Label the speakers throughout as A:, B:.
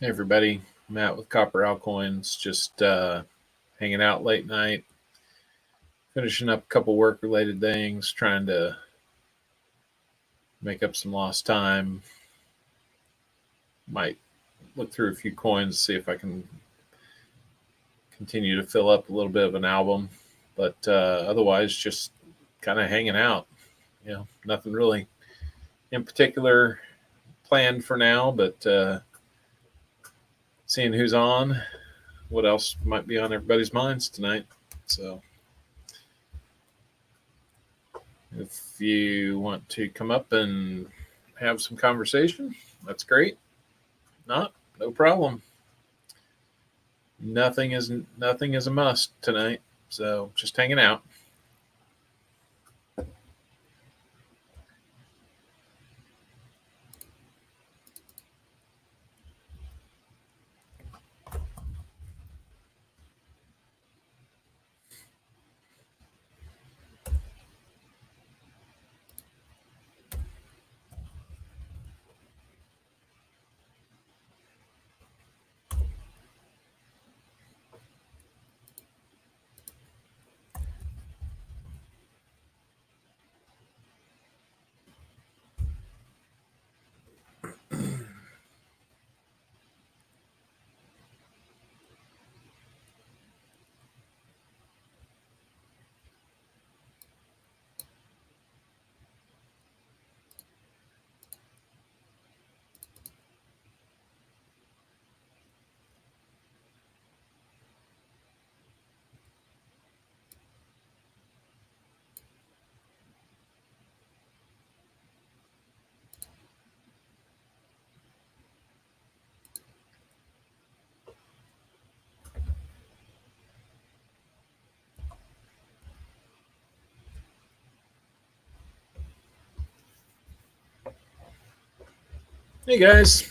A: Hey everybody, Matt with Copper Alcoins, just hanging out late night, finishing up a couple work related things, trying to make up some lost time. Might look through a few coins, see if I can continue to fill up a little bit of an album, but otherwise just kind of hanging out. Nothing really in particular planned for now, but seeing who's on, what else might be on everybody's minds tonight. So if you want to come up and have some conversation, that's great. Not, no problem. Nothing is a must tonight. So just hanging out. Hey guys,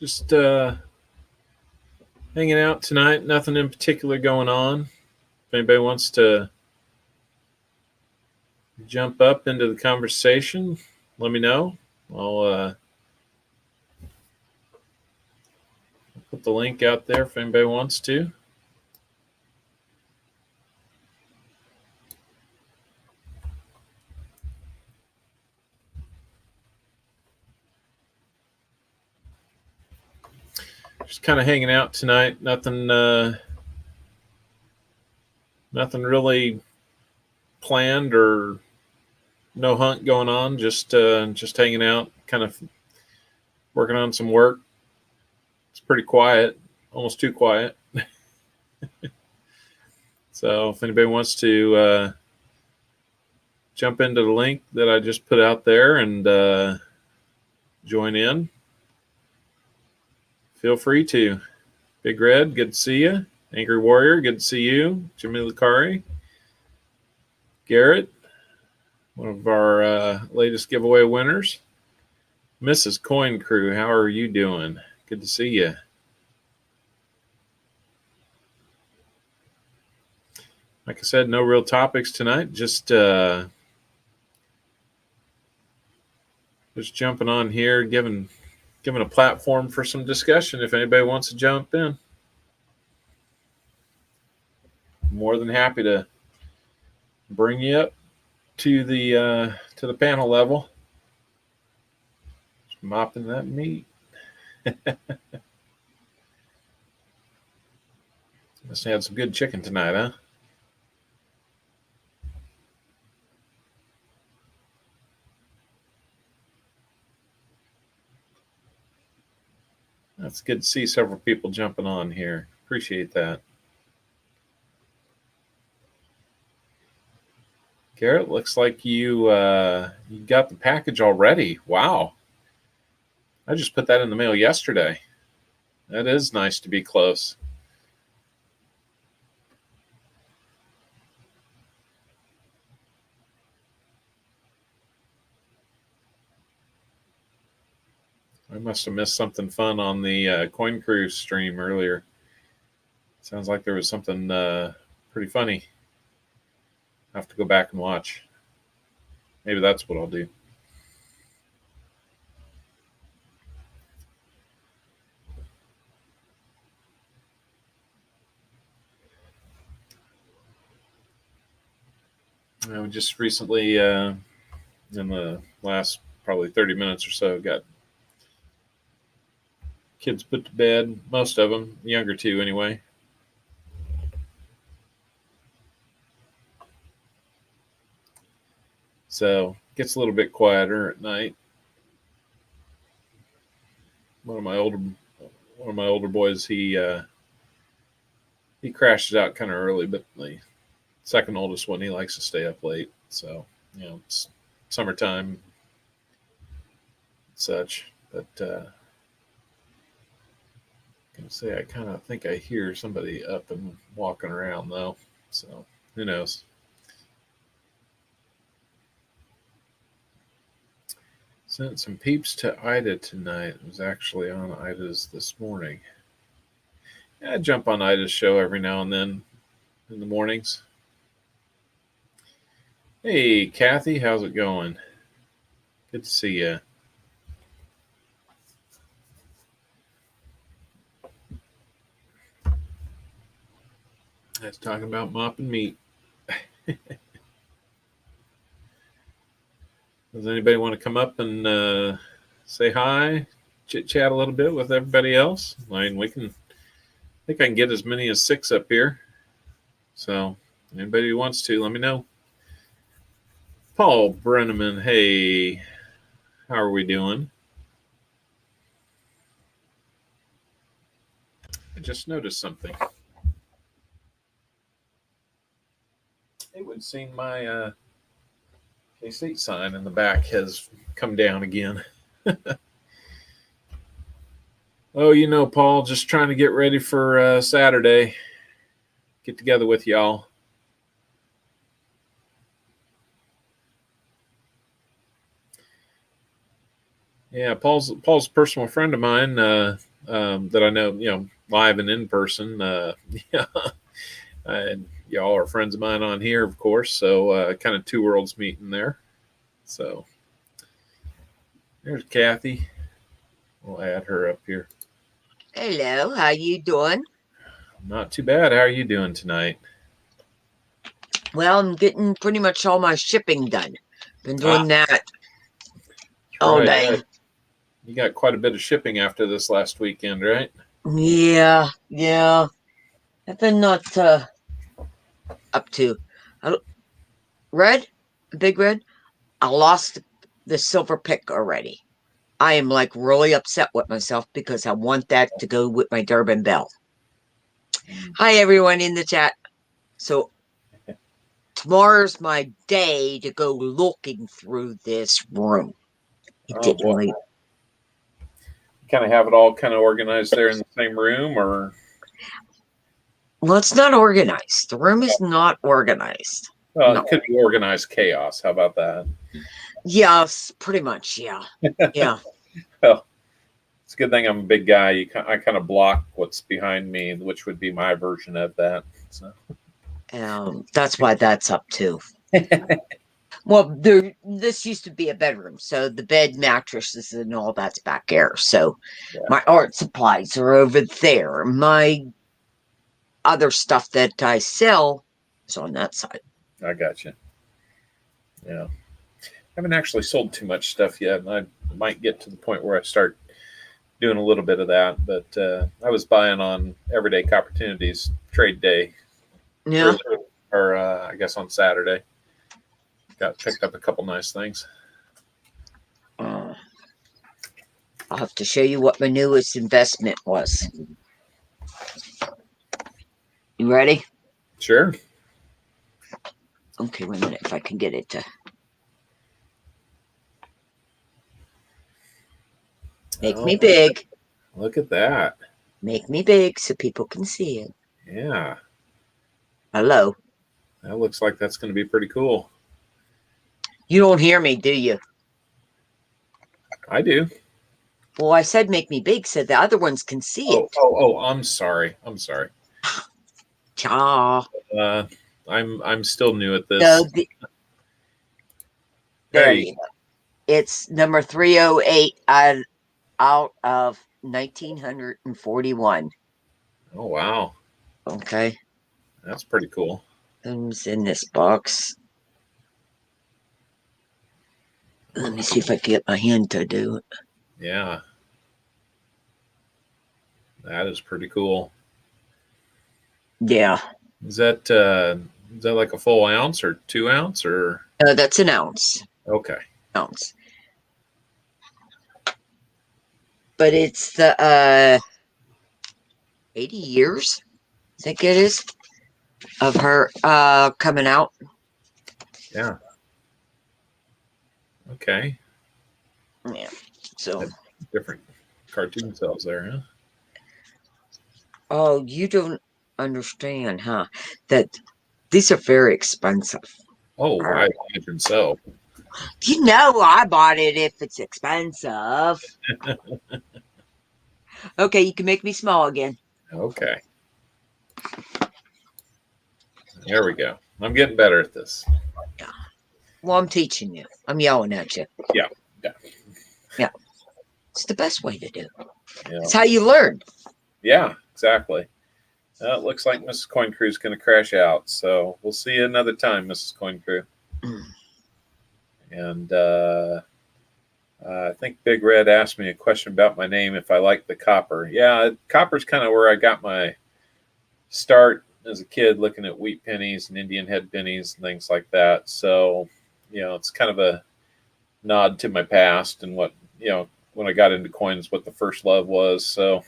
A: just hanging out tonight. Nothing in particular going on. If anybody wants to jump up into the conversation, let me know. I'll put the link out there if anybody wants to. Just kind of hanging out tonight. Nothing really planned or no hunt going on. Just hanging out, kind of working on some work. It's pretty quiet, almost too quiet. So if anybody wants to jump into the link that I just put out there and join in, feel free to. Big Red, good to see you. Angry Warrior, good to see you. Jimmy Lucari, Garrett, one of our latest giveaway winners. Mrs. Coin Crew, how are you doing? Good to see you. Like I said, no real topics tonight. Just jumping on here, giving a platform for some discussion. If anybody wants to jump in, more than happy to bring you up to the panel level. Just mopping that meat. Must have had some good chicken tonight, huh? That's good to see several people jumping on here. Appreciate that. Garrett, looks like you got the package already. Wow. I just put that in the mail yesterday. That is nice to be close. I must have missed something fun on the Coin Crew stream earlier. Sounds like there was something pretty funny. I have to go back and watch. Maybe that's what I'll do. we just recently, in the last probably 30 minutes or so, got kids put to bed. Most of them, the younger two anyway. So it gets a little bit quieter at night. One of my older boys, he crashes out kind of early, but the second oldest one, he likes to stay up late. So it's summertime, and such. But gonna say I kind of think I hear somebody up and walking around though. So who knows? Sent some peeps to Ida tonight. It was actually on Ida's this morning. Yeah, I jump on Ida's show every now and then in the mornings. Hey, Kathy, how's it going? Good to see you. Let's talk about mopping meat. Does anybody want to come up and say hi, chit chat a little bit with everybody else? I mean, I think I can get as many as 6 up here. So, anybody who wants to, let me know. Paul Brenneman, hey, how are we doing? I just noticed something. It would seem my K-State sign in the back has come down again. Oh, Paul, just trying to get ready for Saturday. Get together with y'all. Yeah, Paul's a personal friend of mine that I know, live and in person. Yeah, and y'all are friends of mine on here, of course. So kind of two worlds meeting there. So there's Kathy. We'll add her up here.
B: Hello, how you doing?
A: Not too bad. How are you doing tonight?
B: Well, I'm getting pretty much all my shipping done. Been doing that all day.
A: You got quite a bit of shipping after this last weekend, right?
B: Yeah. I've been not up to. Big Red, I lost the silver pick already. I am like really upset with myself because I want that to go with my Durbin Bell. Hi, everyone in the chat. So tomorrow's my day to go looking through this room.
A: Kind of have it all kind of organized there in the same room, or?
B: Well, it's not organized. The room is not organized.
A: Well, no. It could be organized chaos. How about that?
B: Yes, pretty much. Yeah. Yeah.
A: Well, it's a good thing I'm a big guy. I kind of block what's behind me, which would be my version of that. So.
B: That's why that's up too. Well, this used to be a bedroom, so the bed, mattresses, and all that's back there. So my art supplies are over there. My other stuff that I sell is on that side.
A: I got you. Yeah. I haven't actually sold too much stuff yet. I might get to the point where I start doing a little bit of that, but I was buying on Everyday Opportunities trade day.
B: Yeah.
A: Or I guess on Saturday. Picked up a couple nice things.
B: I'll have to show you what my newest investment was. You ready?
A: Sure.
B: Okay, wait a minute if I can get it to make me big.
A: Look at that.
B: Make me big so people can see it.
A: Yeah.
B: Hello.
A: That looks like that's going to be pretty cool.
B: You don't hear me, do you?
A: I do.
B: Well, I said make me big so the other ones can see it.
A: Oh, I'm sorry.
B: Cha.
A: I'm still new at this.
B: No, there you go. It's number 308 out of 1941.
A: Oh, wow.
B: Okay.
A: That's pretty cool.
B: Them's in this box. Let me see if I can get my hand to do it.
A: Yeah. That is pretty cool.
B: Yeah.
A: Is that like a full ounce or 2 ounce or
B: That's an ounce.
A: okay.
B: Ounce. But it's the 80 years, I think it is, of her coming out.
A: Yeah. Okay.
B: Yeah. So
A: Different cartoon cells there, huh?
B: oh, you don't understand, huh? That these are very expensive.
A: Oh, I imagine so.
B: You know I bought it if it's expensive. Okay, you can make me small again.
A: Okay. There we go. I'm getting better at this.
B: Well, I'm teaching you. I'm yelling at you.
A: Yeah. Yeah.
B: Yeah. It's the best way to do it.
A: Yeah.
B: It's how you learn.
A: Yeah, exactly. It looks like Mrs. Coin Crew is going to crash out. So we'll see you another time, Mrs. Coin Crew. And I think Big Red asked me a question about my name if I like the copper. Yeah, copper's kind of where I got my start as a kid, looking at wheat pennies and Indian head pennies and things like that. So, it's kind of a nod to my past and what, when I got into coins, what the first love was. So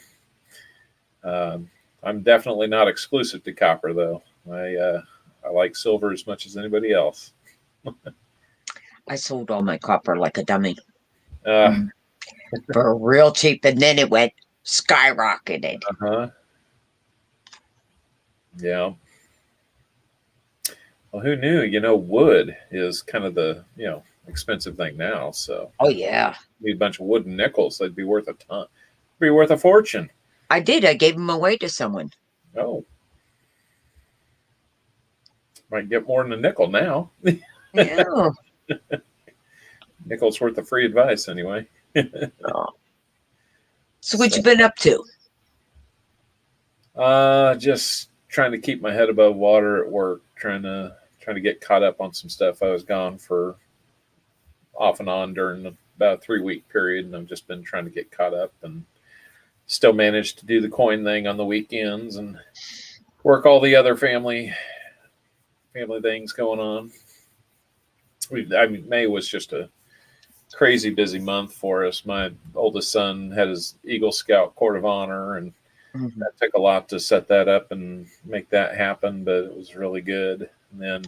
A: I'm definitely not exclusive to copper, though. I like silver as much as anybody else.
B: I sold all my copper like a dummy
A: Uh,
B: for real cheap, and then it went skyrocketed.
A: uh-huh. Yeah. Well, who knew? Wood is kind of the, expensive thing now. So
B: Oh yeah,
A: need a bunch of wooden nickels. They'd be worth a ton. Be worth a fortune.
B: I did. I gave them away to someone.
A: Oh. Might get more than a nickel now.
B: Yeah.
A: Nickel's worth of free advice anyway.
B: Oh. So what you been up to?
A: Just trying to keep my head above water at work, trying to get caught up on some stuff. I was gone for off and on during about a 3-week period, and I've just been trying to get caught up and still managed to do the coin thing on the weekends and work all the other family things going on. May was just a crazy busy month for us. My oldest son had his Eagle Scout Court of Honor, and that took a lot to set that up and make that happen, but it was really good. And then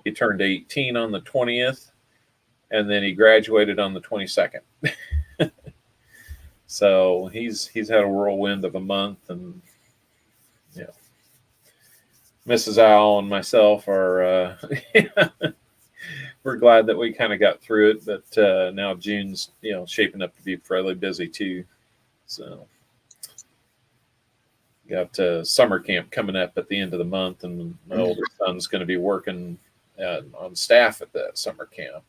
A: he turned 18 on the 20th, and then he graduated on the 22nd. So he's had a whirlwind of a month, and Mrs. Owl and myself are we're glad that we kind of got through it, but now June's shaping up to be fairly busy too. So got summer camp coming up at the end of the month, and my older son's going to be working on staff at that summer camp.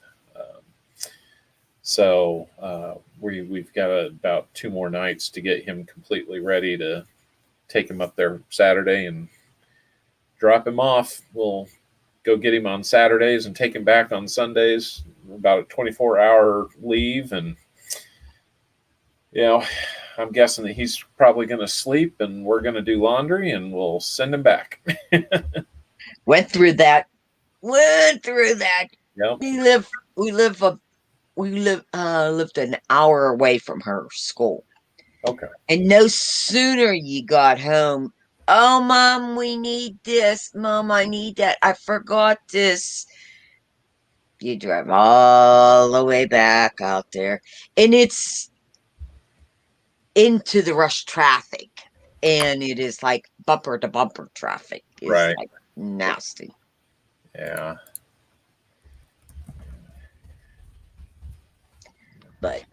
A: So we've got about 2 more nights to get him completely ready to take him up there Saturday and drop him off. We'll go get him on Saturdays and take him back on Sundays, about a 24-hour leave. And, I'm guessing that he's probably going to sleep, and we're going to do laundry, and we'll send him back.
B: Went through that.
A: Yep.
B: We lived an hour away from her school.
A: Okay.
B: And no sooner you got home, oh, Mom, we need this. Mom, I need that. I forgot this. You drive all the way back out there, and it's into the rush traffic, and it is like bumper to bumper traffic. It's
A: Right.
B: like nasty.
A: Yeah.
B: But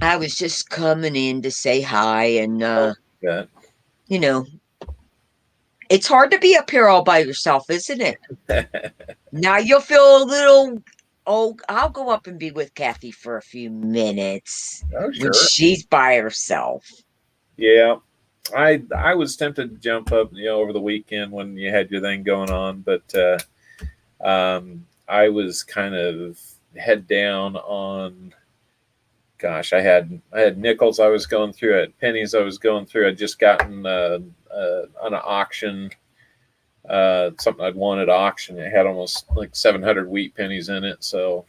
B: I was just coming in to say hi, and
A: Yeah.
B: it's hard to be up here all by yourself, isn't it? Now you'll feel a little. Oh, I'll go up and be with Kathy for a few minutes
A: Oh,
B: when
A: sure.
B: she's by herself.
A: Yeah. I was tempted to jump up, over the weekend when you had your thing going on, but I was kind of head down on, gosh, I had nickels I was going through, I had pennies I was going through. I'd just gotten on an auction, something I'd won at auction. It had almost like 700 wheat pennies in it. So,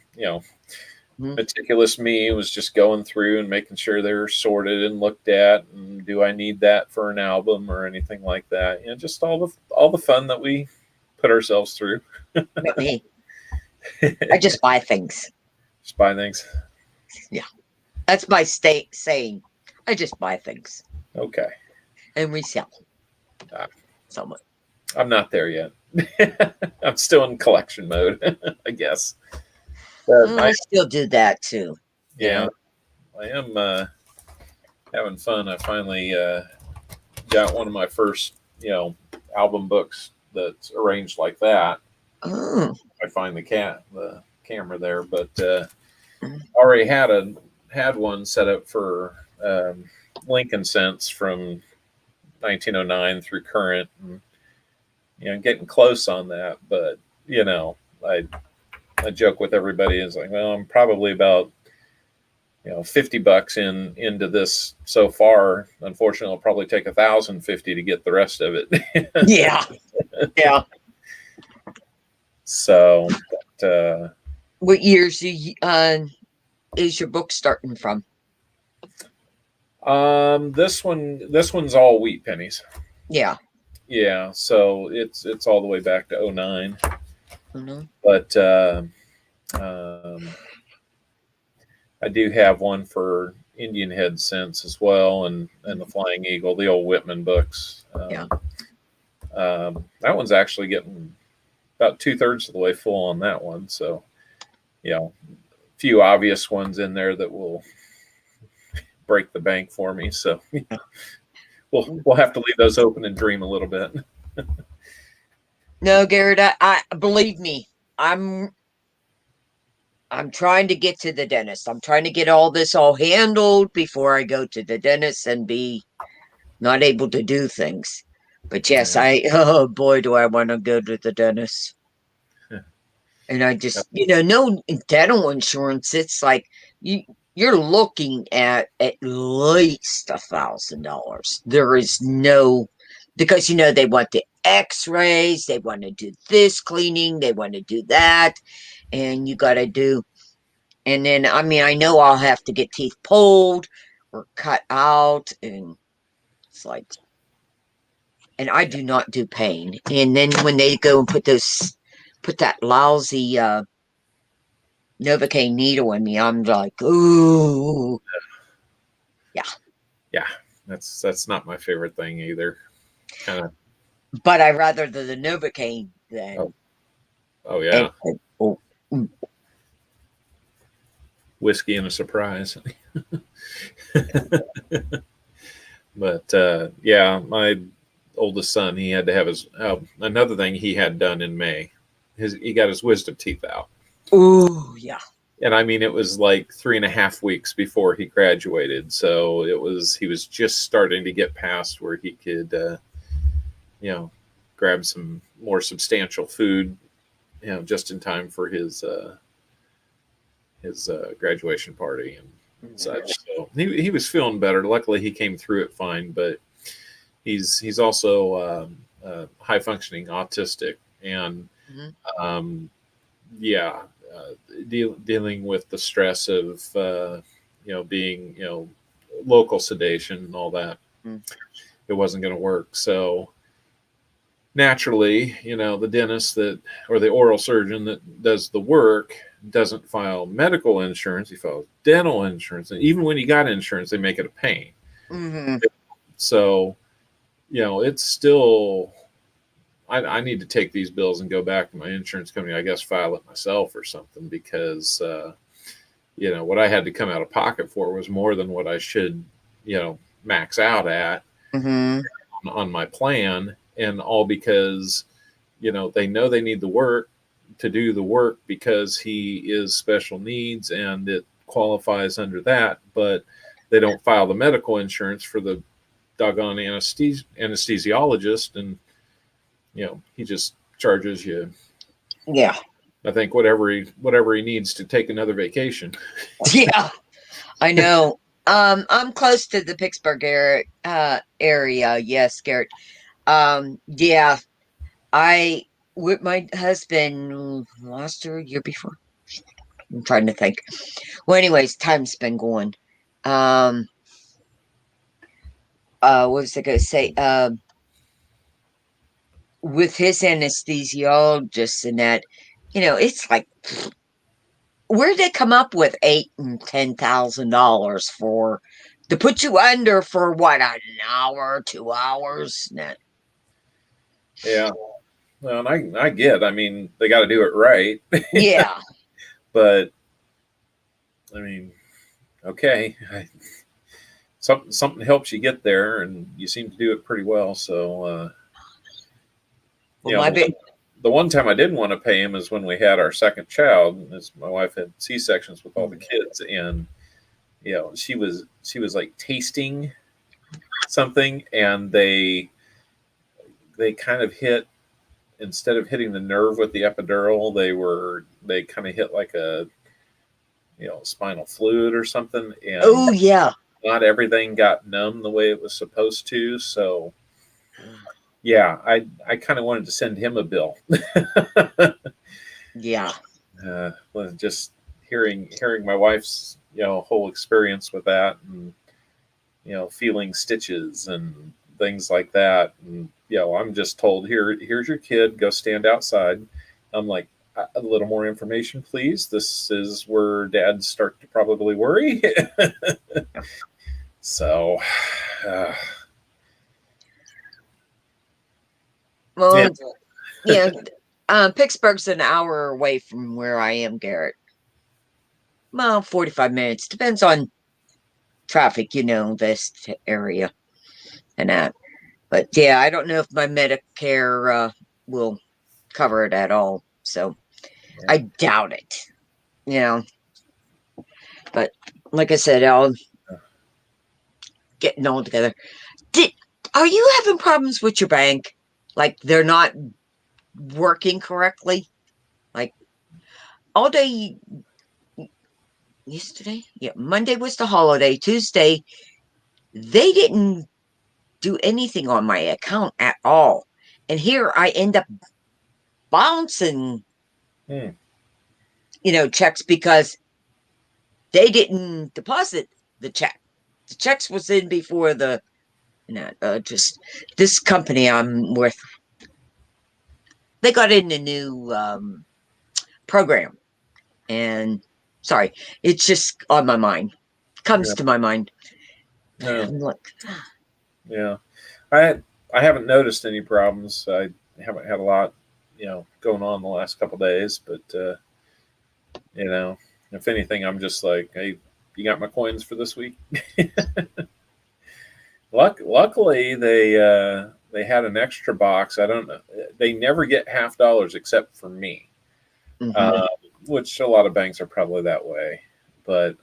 A: meticulous me was just going through and making sure they were sorted and looked at, and do I need that for an album or anything like that? Just all the fun that we put ourselves through.
B: Not me. I just buy things.
A: Just buy things.
B: Yeah. That's my saying. I just buy things.
A: Okay.
B: And resell.
A: Ah.
B: Somewhat.
A: I'm not there yet. I'm still in collection mode, I guess.
B: I still do that too.
A: Yeah. I am having fun. I finally got one of my first, album books that's arranged like that.
B: Oh.
A: I find the camera there, but already had one set up for Lincoln Cents from 1909 through current, and getting close on that. But I joke with everybody is like, well, I'm probably about $50 into this so far. Unfortunately, it'll probably take 1,050 to get the rest of it.
B: Yeah.
A: So,
B: what years is your book starting from?
A: this one's all wheat pennies.
B: Yeah.
A: Yeah, so it's all the way back to 09.
B: Mm-hmm.
A: But I do have one for Indian Head Cents as well, and the Flying Eagle, the old Whitman books. That one's actually getting about 2/3 of the way full on that one. So, a few obvious ones in there that will break the bank for me. So, we'll have to leave those open and dream a little bit.
B: No, Garrett, I believe me, I'm trying to get to the dentist. I'm trying to get all this all handled before I go to the dentist and be not able to do things. But yes, oh boy, do I want to go to the dentist. And I just, no dental insurance. It's like you're looking at least $1,000. There is no, because they want the X-rays, they want to do this cleaning, they want to do that, and you got to do. And then, I know I'll have to get teeth pulled or cut out, and it's like, and I do not do pain. And then when they go and put that lousy Novocaine needle in me, I'm like, ooh.
A: Yeah, that's not my favorite thing either. Kind of.
B: But I rather the Novocaine than.
A: Oh yeah. Whiskey and a surprise. But my oldest son, he had to have his another thing he had done in May. He got his wisdom teeth out.
B: Ooh, yeah.
A: And it was like 3.5 weeks before he graduated. So he was just starting to get past where he could, grab some more substantial food, just in time for his graduation party and such. So he was feeling better. Luckily, he came through it fine. But he's also high functioning autistic, and dealing with the stress of being local sedation and all that. It wasn't going to work. So naturally, the dentist or the oral surgeon that does the work doesn't file medical insurance. He files dental insurance, and even when you got insurance, they make it a pain. So it's still, I need to take these bills and go back to my insurance company, I guess, file it myself or something, because what I had to come out of pocket for was more than what I should max out at on my plan. And all because they know they need the work to do the work because he is special needs and it qualifies under that, but they don't file the medical insurance for the doggone anesthesiologist, and he just charges you
B: Yeah.
A: I think whatever he needs to take another vacation.
B: Yeah. I know. I'm close to the Pittsburgh area. Yes, Garrett. Yeah. I with my husband last year before. I'm trying to think. Well, anyways, time's been going. Um, what was I gonna say? With his anesthesiologist and that, it's like, where'd they come up with $8,000 and $10,000 for to put you under for what, an hour, 2 hours?
A: Yeah. Well, and I get. I mean, they got to do it right,
B: Yeah,
A: but I mean, okay, something helps you get there, and you seem to do it pretty well. So,
B: well,
A: you know, the one time I didn't want to pay him is when we had our second child. As my wife had C sections with all the kids, and she was like tasting something, and they kind of hit, instead of hitting the nerve with the epidural, they kind of hit like a spinal fluid or something, and
B: oh yeah,
A: not everything got numb the way it was supposed to. So yeah, I kind of wanted to send him a bill.
B: yeah,
A: Just hearing my wife's whole experience with that, and feeling stitches and things like that, and I'm just told, here's your kid, go stand outside. I'm like, a little more information, please. This is where dads start to probably worry. So, uh, yeah,
B: well, yeah. Pittsburgh's an hour away from where I am, Garrett. Well, 45 minutes. Depends on traffic, this area and that. But yeah, I don't know if my Medicare will cover it at all. So
A: yeah.
B: I doubt it. But like I said, I'll get it all together. Did Are you having problems with your bank? Like they're not working correctly? Like all day yesterday? Yeah, Monday was the holiday. Tuesday, they didn't do anything on my account at all. And here I end up bouncing,
A: Hmm.
B: checks because they didn't deposit the check. The checks was in before just this company I'm with. They got in a new program, and sorry, it's just on my mind. Comes
A: Yeah.
B: to my mind.
A: No.
B: I'm like,
A: Yeah. I haven't noticed any problems. I haven't had a lot, going on the last couple of days, but if anything, I'm just like, hey, you got my coins for this week? Luckily, they had an extra box. I don't know. They never get $50 except for me,
B: mhm.
A: uh, which a lot of banks are probably that way. But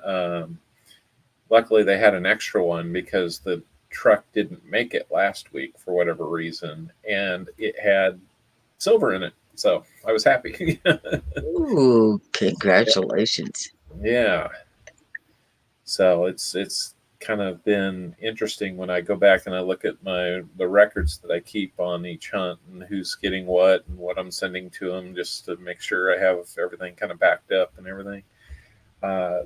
A: luckily, they had an extra one because the truck didn't make it last week for whatever reason, and it had silver in it. So I was happy.
B: Ooh, congratulations.
A: Yeah. So it's kind of been interesting when I go back and I look at the records that I keep on each hunt, and who's getting what and what I'm sending to them, just to make sure I have everything kind of backed up and everything. Uh,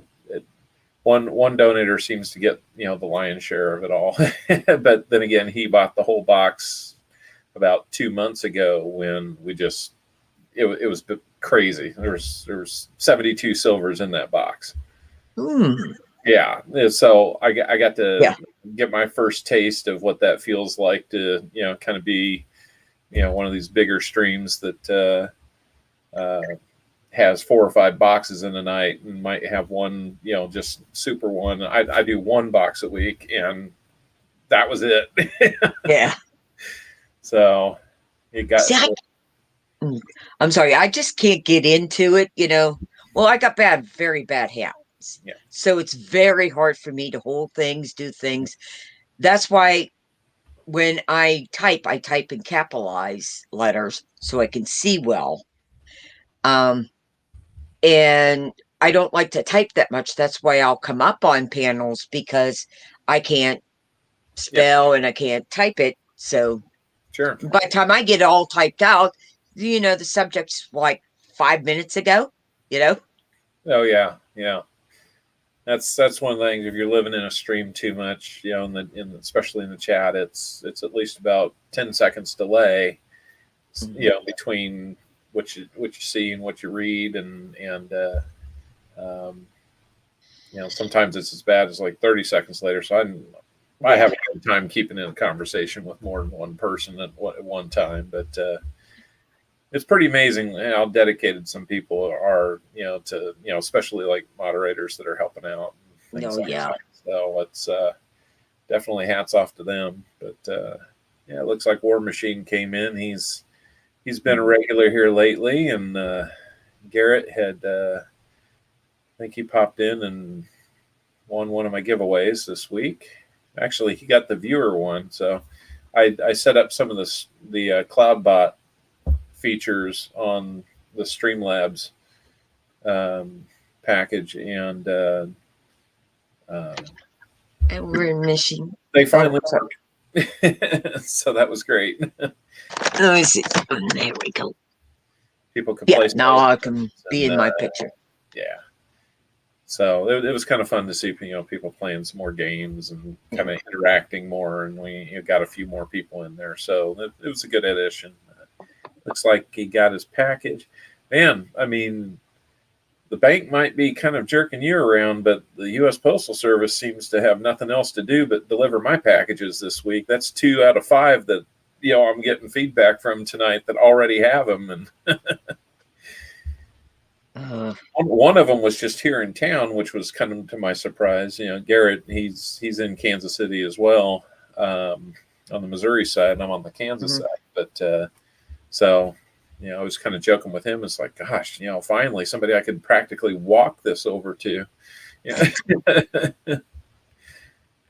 A: one donator seems to get the lion's share of it all, but then again, he bought the whole box about 2 months ago when it was crazy. There was 72 silvers in that box.
B: Hmm.
A: Yeah, so I got to
B: Yeah.
A: get my first taste of what that feels like to kind of be one of these bigger streams that has 4 or 5 boxes in a night, and might have one just super one. I do one box a week, and that was it.
B: Yeah.
A: So it got.
B: See, I'm sorry, I just can't get into it. Well, I got very bad habits.
A: Yeah.
B: So it's very hard for me to hold things, do things. That's why when I type in capitalize letters so I can see well. Um, and I don't like to type that much. That's why I'll come up on panels, because I can't spell and I can't type it. So
A: Sure.
B: by the time I get it all typed out, the subject's like 5 minutes ago, you know?
A: Oh yeah, yeah. That's one of the things. If you're living in a stream too much, especially in the chat, it's at least about 10 seconds delay, between what you see and what you read, and um, sometimes it's as bad as like 30 seconds later. So I have a hard time keeping in a conversation with more than one person at one time, but it's pretty amazing how dedicated some people are, especially like moderators that are helping out and things like that. So it's definitely hats off to them. But yeah, it looks like War Machine came in. He's been a regular here lately, and Garrett had, I think he popped in and won one of my giveaways this week. Actually, he got the viewer one, so I set up some of the CloudBot features on the Streamlabs package, and
B: we're in Michigan.
A: They finally worked. So that was great.
B: Let me see. There we go.
A: People can
B: play. Now I can be in my picture.
A: Yeah. So it was kind of fun to see, people playing some more games and kind of interacting more, and we got a few more people in there. So it was a good addition. Looks like he got his package. Man, I mean, the bank might be kind of jerking you around, but the U.S. Postal Service seems to have nothing else to do but deliver my packages this week. That's 2 out of 5 that I'm getting feedback from tonight that already have them, and one of them was just here in town, which was kind of to my surprise. Garrett, he's in Kansas City as well, on the Missouri side, and I'm on the Kansas side. But so, I was kind of joking with him. It's like, gosh, finally somebody I could practically walk this over to.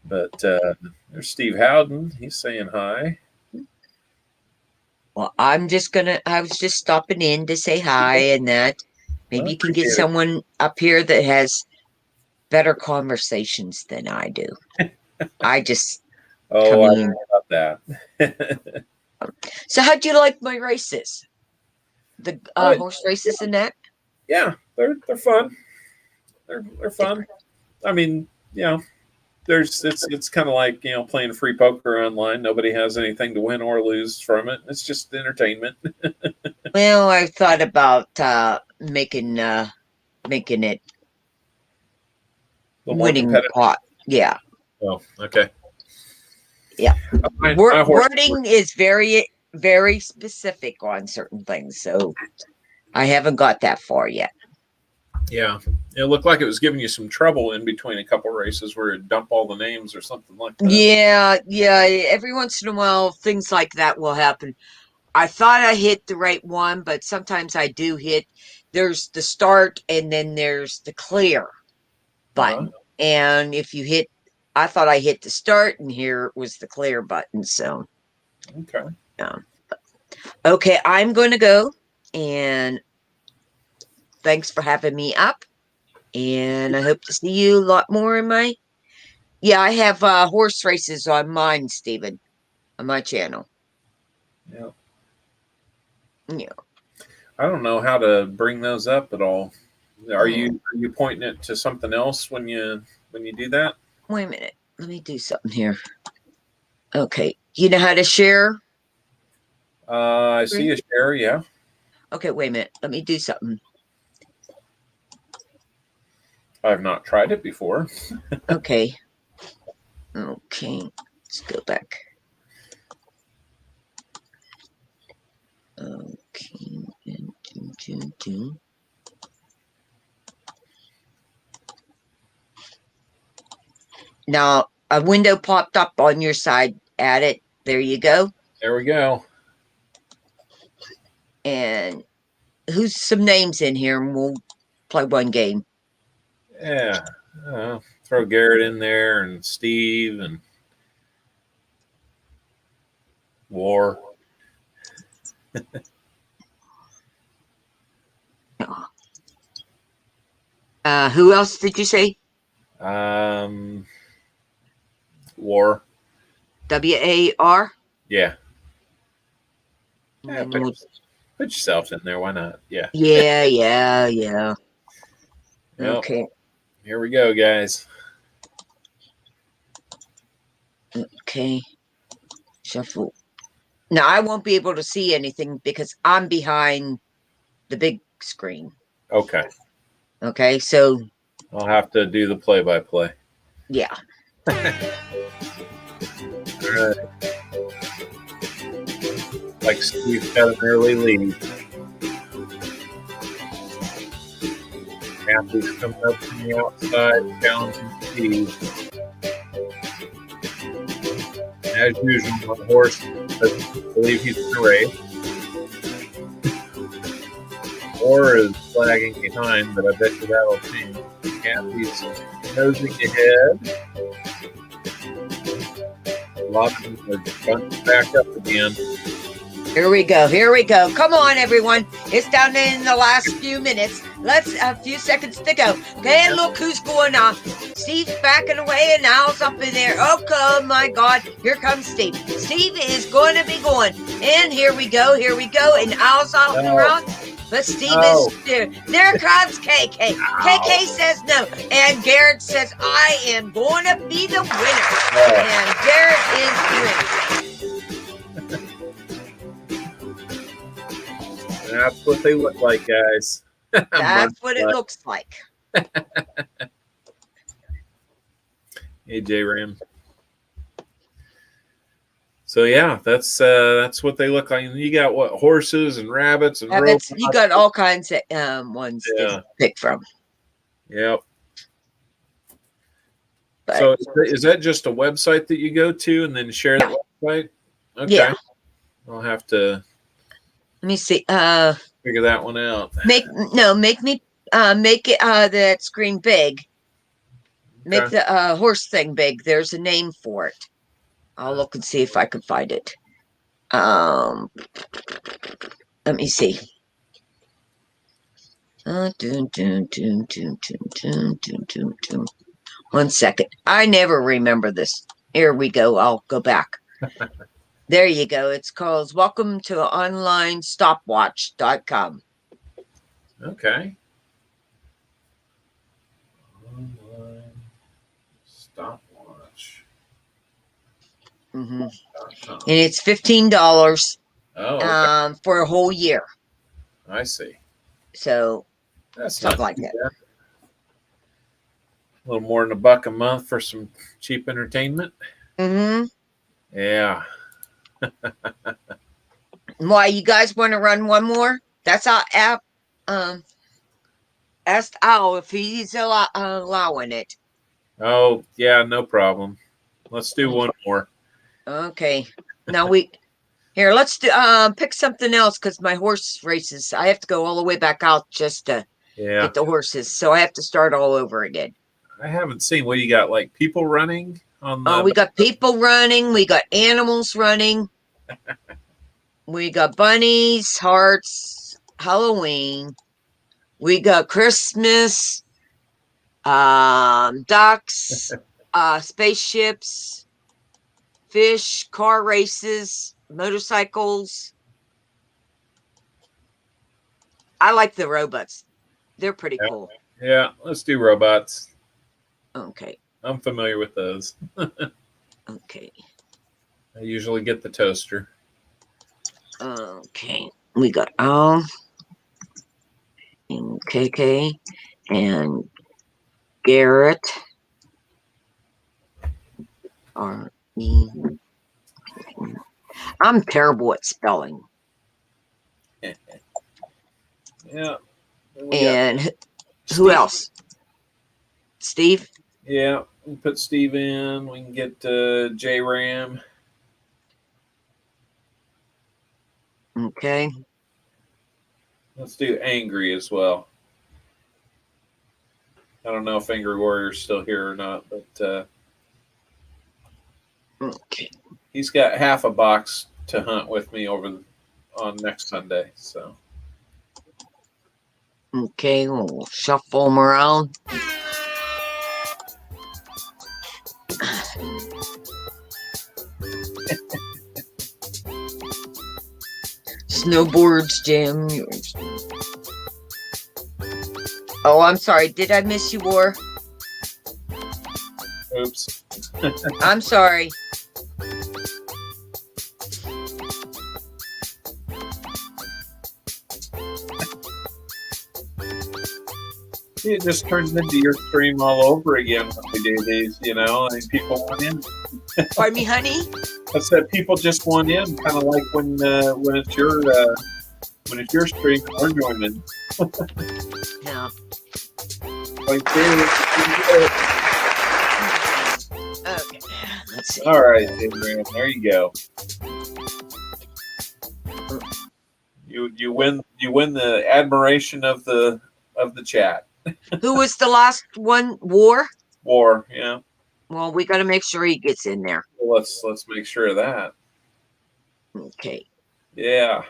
A: But there's Steve Howden. He's saying hi.
B: Well, I was just stopping in to say hi, and that maybe you can get someone up here that has better conversations than I do. I just
A: I don't know about that.
B: So how'd you like my races? The horse races and that?
A: Yeah, they're fun. They're fun. I mean, it's kind of like playing free poker online. Nobody has anything to win or lose from it. It's just entertainment.
B: Well, I thought about making it winning pot. Yeah.
A: Oh, okay.
B: Yeah. Wording is very, very specific on certain things, so I haven't got that far yet.
A: Yeah, it looked like it was giving you some trouble in between a couple races where it dumped all the names or something like that.
B: Yeah. Every once in a while, things like that will happen. I thought I hit the right one, but sometimes I do hit. There's the start, and then there's the clear button. And if you hit, I thought I hit the start, and here was the clear button. So, okay, I'm going to go, and thanks for having me up. And I hope to see you a lot more in my. Yeah, I have horse races on mine, Stephen, on my channel.
A: Yeah.
B: Yeah.
A: I don't know how to bring those up at all. Are you pointing it to something else when you do that?
B: Wait a minute. Let me do something here. Okay. You know how to share?
A: I see a share, yeah.
B: Okay, wait a minute. Let me do something.
A: I've not tried it before.
B: Okay. Let's go back. Okay. Now, a window popped up on your side. Add it. There you go.
A: There we go.
B: And who's some names in here, and we'll play one game.
A: Yeah. Throw Garrett in there, and Steve, and War.
B: Who else did you say?
A: War.
B: WAR?
A: Yeah.
B: I
A: Put
B: know.
A: yourself in there. Why not? Yeah.
B: Yeah.
A: Yep.
B: Okay.
A: Here we go, guys.
B: Okay. Shuffle. Now, I won't be able to see anything because I'm behind the big screen.
A: Okay.
B: Okay, so
A: I'll have to do the play-by-play.
B: yeah.
A: All right. Like Steve got an early lead. Matthew's coming up from the outside, challenging Steve. As usual, the horse, I believe he's in the race. Or is flagging behind, but I bet you that'll change. Kathy's nosing ahead. A lot of them are bunching back up again.
B: Here we go. Come on, everyone. It's down in the last few minutes. A few seconds to go. Okay, look who's going on. Steve's backing away and Al's up in there. Oh my God, here comes Steve. Steve is going to be going. And here we go. And Al's off and around. But Steve is there. There comes KK. KK says no. And Garrett says, I am going to be the winner. And Garrett is winning.
A: That's what they look like, guys.
B: That's what it looks like.
A: Hey, J-Ram. So yeah, that's what they look like. And you got what, horses and rabbits and robots.
B: You got all kinds of ones to pick from.
A: Yep.
B: But,
A: so is that just a website that you go to and then share the website? Okay.
B: Yeah.
A: I'll have to.
B: Let me see.
A: Figure that one out.
B: Make it that screen big. Make
A: Okay.
B: the horse thing big. There's a name for it. I'll look and see if I can find it. Let me see. 1 second. I never remember this. Here we go. I'll go back. There you go. It's called Welcome to OnlineStopwatch.com.
A: Okay. Online stopwatch.
B: Mm-hmm. And it's $15 for a whole year.
A: I see.
B: So
A: that's
B: something like that.
A: A little more than $1 a month for some cheap entertainment.
B: Mm-hmm.
A: Yeah.
B: Why, you guys want to run one more? That's our app. Asked Al if he's allowing it.
A: Oh, yeah, no problem. Let's do one more.
B: Okay. Now let's do pick something else because my horse races. I have to go all the way back out just to get the horses. So I have to start all over again.
A: I haven't seen what you got, like people running on the
B: we got people running, we got animals running. We got bunnies, hearts, Halloween. We got Christmas, ducks, spaceships, fish, car races, motorcycles. I like the robots. They're pretty cool.
A: Yeah, let's do robots.
B: Okay.
A: I'm familiar with those.
B: Okay.
A: I usually get the toaster.
B: Okay. We got Al and KK and Garrett. I'm terrible at spelling.
A: Yeah.
B: And who else? Steve?
A: Yeah, we put Steve in. We can get J-Ram.
B: Okay.
A: Let's do Angry as well. I don't know if Angry Warrior's still here or not, but
B: okay.
A: He's got half a box to hunt with me on next Sunday. So
B: Okay, we'll shuffle them around. Snowboards, Jim. Oh, I'm sorry. Did I miss you, War?
A: Oops.
B: I'm sorry.
A: It just turns into your stream all over again when we do these, you know. I mean, people want in.
B: Pardon me, honey?
A: I said people just want in, kind of like when it's your stream and we're joining.
B: Yeah.
A: Like,
B: Okay. Let's see.
A: all right, Abraham, there you go. You win the admiration of the chat.
B: Who was the last one? War?
A: War, yeah.
B: Well, we got to make sure he gets in there.
A: Well, let's make sure of that.
B: Okay.
A: Yeah.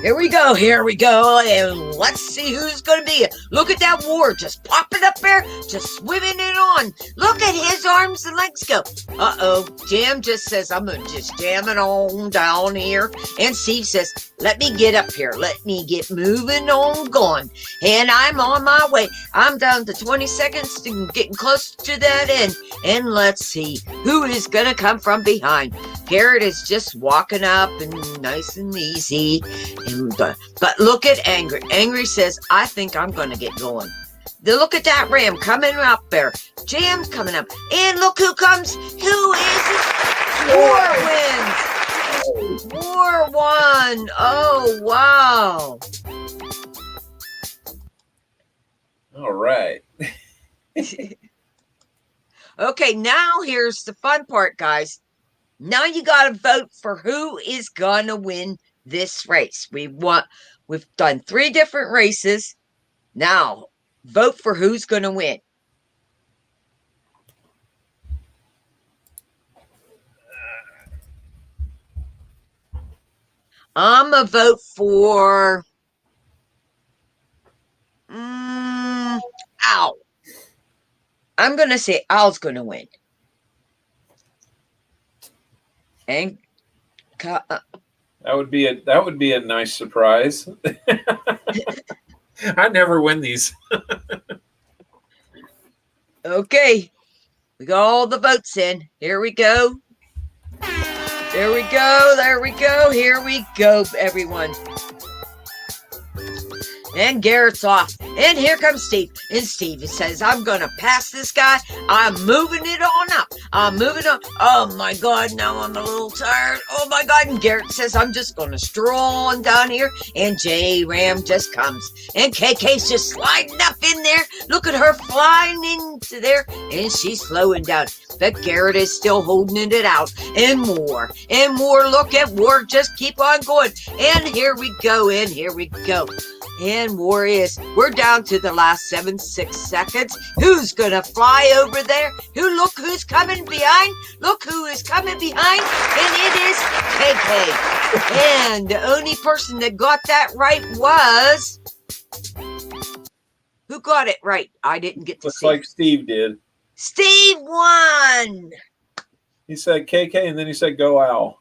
B: Here we go, and let's see who's going to be. Look at that War just popping up there, just swimming it on. Look at his arms and legs go. Uh-oh, Jam just says, I'm just jamming on down here. And Steve says, let me get up here. Let me get moving on going. And I'm on my way. I'm down to 20 seconds to getting close to that end. And let's see who is going to come from behind. Garrett is just walking up and nice and easy. But look at Angry. Angry says, I think I'm going to get going. Look at that Ram coming up there. Jam's coming up. And look who comes. Who is it? War wins. War won. Oh, wow.
A: All right.
B: Okay, now here's the fun part, guys. Now you got to vote for who is going to win this race. We've done 3 different races. Now, vote for who's going to win. I'm going to vote for Al. I'm going to say Al's going to win. And
A: that would be a nice surprise. I never win these.
B: Okay, we got all the votes in. Here we go. There we go. There we go. Here we go, everyone. And Garrett's off. And here comes Steve. And Steve says, I'm going to pass this guy. I'm moving it on up. I'm moving on. Oh, my God. Now I'm a little tired. Oh, my God. And Garrett says, I'm just going to stroll on down here. And J Ram just comes. And KK's just sliding up in there. Look at her flying into there. And she's slowing down. But Garrett is still holding it out. And more. And more. Look at War. Just keep on going. And here we go. And here we go. And Warriors, we're down to the last 6 seconds. Who's gonna fly over there? Look who's coming behind. Look who is coming behind. And it is KK. And the only person that got that right was... Who got it right? I didn't get to
A: Looks
B: see.
A: like Steve did.
B: Steve won.
A: He said KK and then he said go Owl.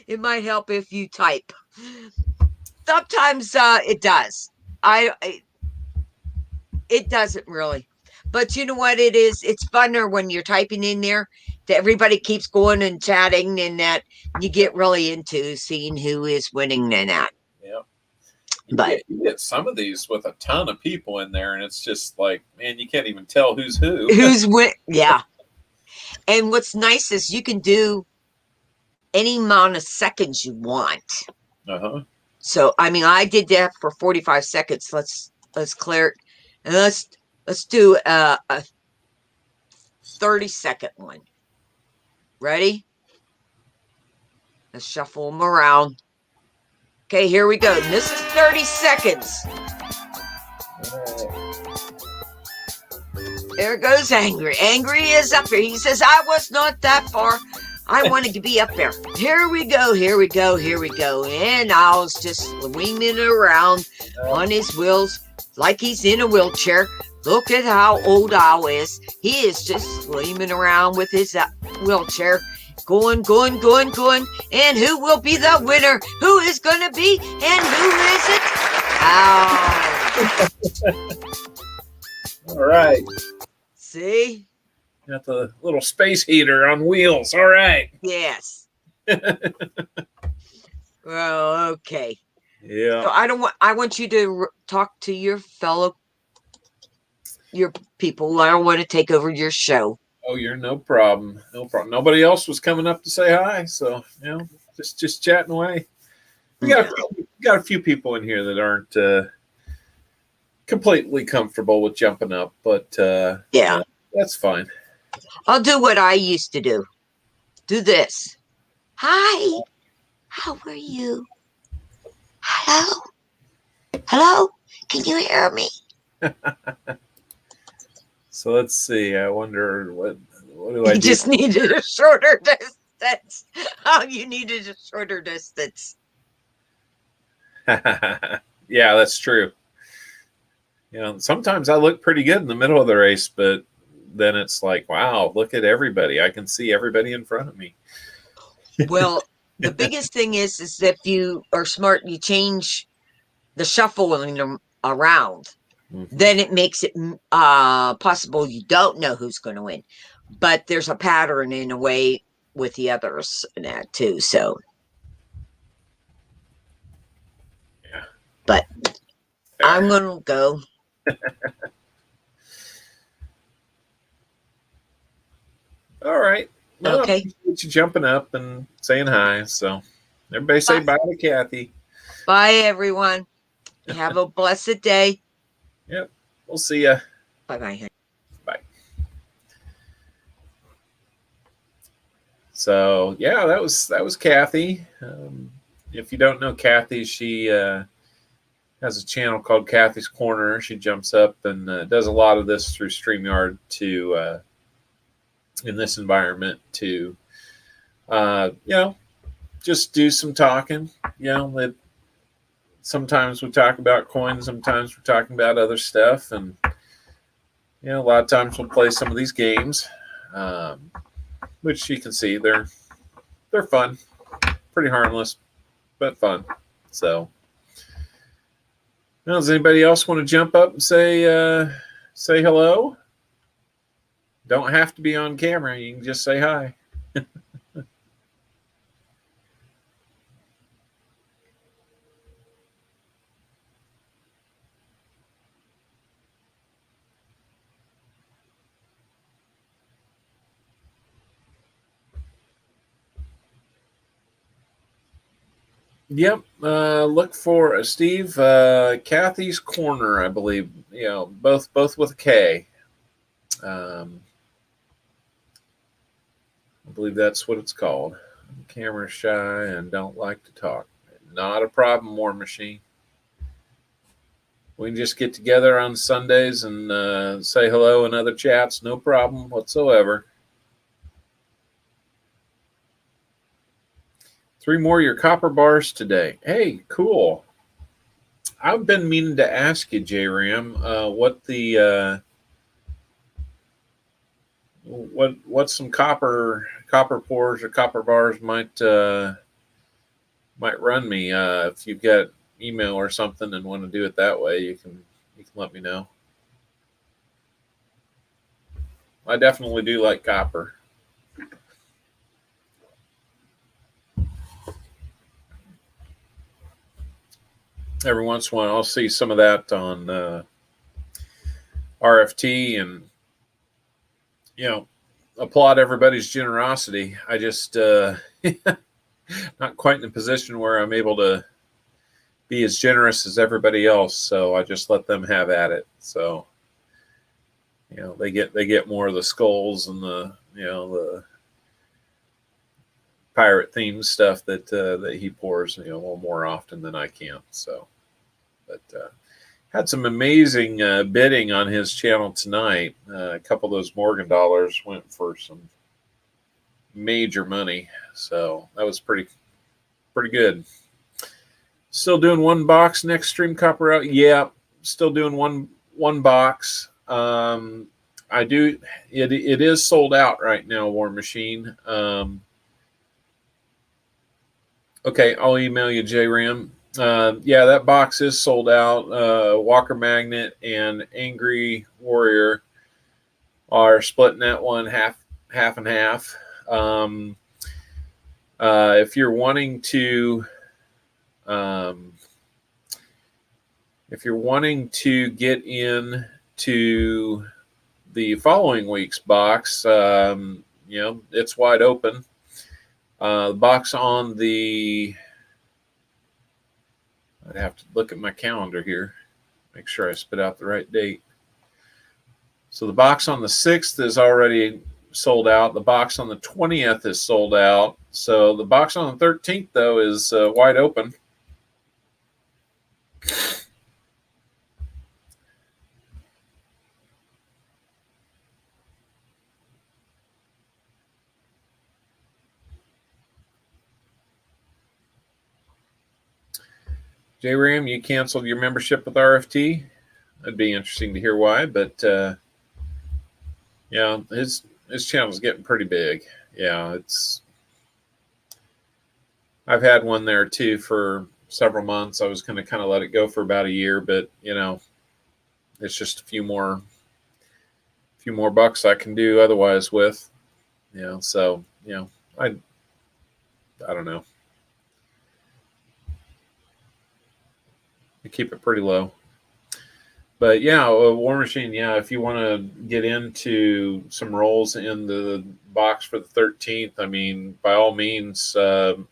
B: It might help if you type. Sometimes it does. It doesn't really. But you know what it is? It's funner when you're typing in there that everybody keeps going and chatting, and that you get really into seeing who is winning and that.
A: Yeah.
B: But
A: you get some of these with a ton of people in there, and it's just like, man, you can't even tell who's who.
B: Who's win? Yeah. And what's nice is you can do any amount of seconds you want.
A: Uh-huh.
B: So I mean, I did that for 45 seconds. Let's clear it, and let's do a 30-second one. Ready? Let's shuffle them around. Okay, here we go. This is 30 seconds. There goes Angry. Angry is up there. He says, I was not that far. I wanted to be up there. Here we go, here we go, here we go. And Owl's just swinging around on his wheels like he's in a wheelchair. Look at how old Owl is. He is just swinging around with his wheelchair. Going. And who will be the winner? Who is going to be? And who is it? Owl.
A: All right.
B: See?
A: Got the little space heater on wheels. All right.
B: Yes. Well, okay.
A: Yeah.
B: So I want you to talk to your people. I don't want to take over your show.
A: Oh, you're no problem. No problem. Nobody else was coming up to say hi, so just chatting away. We got a few people in here that aren't completely comfortable with jumping up, but
B: yeah,
A: that's fine.
B: I'll do what I used to do. Do this. Hi. How are you? Hello. Hello. Can you hear me?
A: So let's see. I wonder what do I do?
B: You just needed a shorter distance. Oh, you needed a shorter distance.
A: Yeah, that's true. Sometimes I look pretty good in the middle of the race, but then it's like, wow, look at everybody. I can see everybody in front of me.
B: Well, the biggest thing is if you are smart, you change the shuffling around. Mm-hmm. Then it makes it possible you don't know who's going to win. But there's a pattern in a way with the others in that too. So,
A: yeah.
B: But I'm going to go.
A: All right. Well,
B: okay.
A: I appreciate you jumping up and saying hi. So everybody say bye to Kathy.
B: Bye, everyone. Have a blessed day.
A: Yep. We'll see ya.
B: Bye-bye.
A: Bye. So yeah, that was Kathy. If you don't know Kathy, she has a channel called Kathy's Corner. She jumps up and does a lot of this through StreamYard to in this environment to just do some talking. Sometimes we talk about coins, sometimes we're talking about other stuff, and a lot of times we'll play some of these games, which you can see they're fun, pretty harmless, but fun. So, does anybody else want to jump up and say hello? Don't have to be on camera. You can just say hi. Yep. Look for Steve. Kathy's Corner, I believe. Both with a K. I believe that's what it's called. I'm camera shy and don't like to talk. Not a problem, War Machine. We can just get together on Sundays and say hello in other chats. No problem whatsoever. 3 more of your copper bars today. Hey, cool. I've been meaning to ask you, J-Ram, what the what some copper pours or copper bars might run me. If you've got email or something and want to do it that way, you can let me know. I definitely do like copper. Every once in a while, I'll see some of that on RFT and, applaud everybody's generosity. I just not quite in a position where I'm able to be as generous as everybody else. So I just let them have at it. So, they get more of the skulls and the pirate themed stuff that he pours, a little more often than I can. So, but Had some amazing bidding on his channel tonight. A couple of those Morgan dollars went for some major money, so that was pretty good. Still doing one box next stream copper out. Yeah, still doing one box. I do. It is sold out right now, War Machine. Okay, I'll email you, JRAM. Yeah, that box is sold out. Walker Magnet and Angry Warrior are splitting that one half and half. If you're wanting to get in to the following week's box, it's wide open. The box on the, I'd have to look at my calendar here, make sure I spit out the right date. So the box on the 6th is already sold out. The box on the 20th is sold out. So the box on the 13th, though, is wide open. JRAM, you canceled your membership with RFT. It'd be interesting to hear why, but yeah, his channel's getting pretty big. Yeah, I've had one there too for several months. I was going to kind of let it go for about a year, but it's just a few more bucks I can do otherwise with. So I don't know. I keep it pretty low. But yeah, War Machine, yeah, if you want to get into some rolls in the box for the 13th, I mean, by all means, send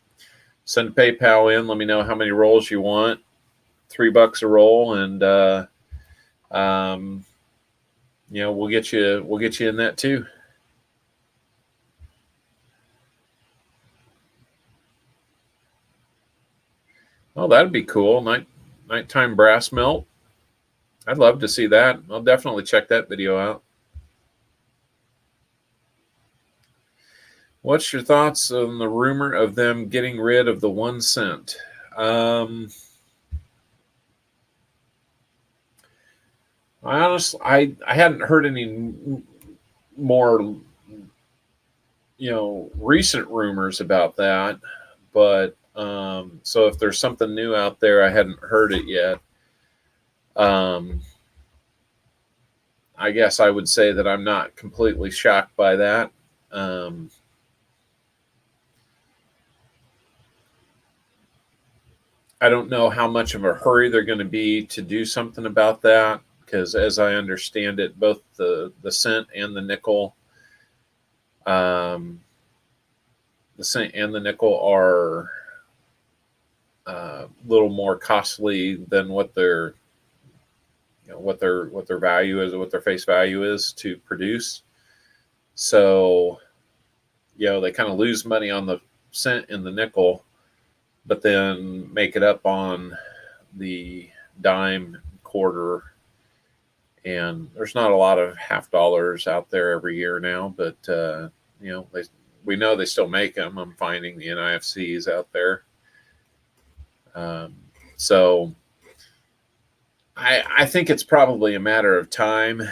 A: a PayPal in. Let me know how many rolls you want. $3 a roll, and we'll get you in that too. Oh, that'd be cool. Nighttime brass melt. I'd love to see that. I'll definitely check that video out. What's your thoughts on the rumor of them getting rid of the 1 cent? I honestly, I hadn't heard any more, recent rumors about that. But so if there's something new out there, I hadn't heard it yet. I guess I would say that I'm not completely shocked by that. I don't know how much of a hurry they're going to be to do something about that, because as I understand it, both the cent and the nickel, the cent and the nickel are a little more costly than what their value is, what their face value is to produce. So, they kind of lose money on the cent and the nickel, but then make it up on the dime, quarter, and there's not a lot of half dollars out there every year now, but we know they still make them. I'm finding the NIFCs out there. So I think it's probably a matter of time.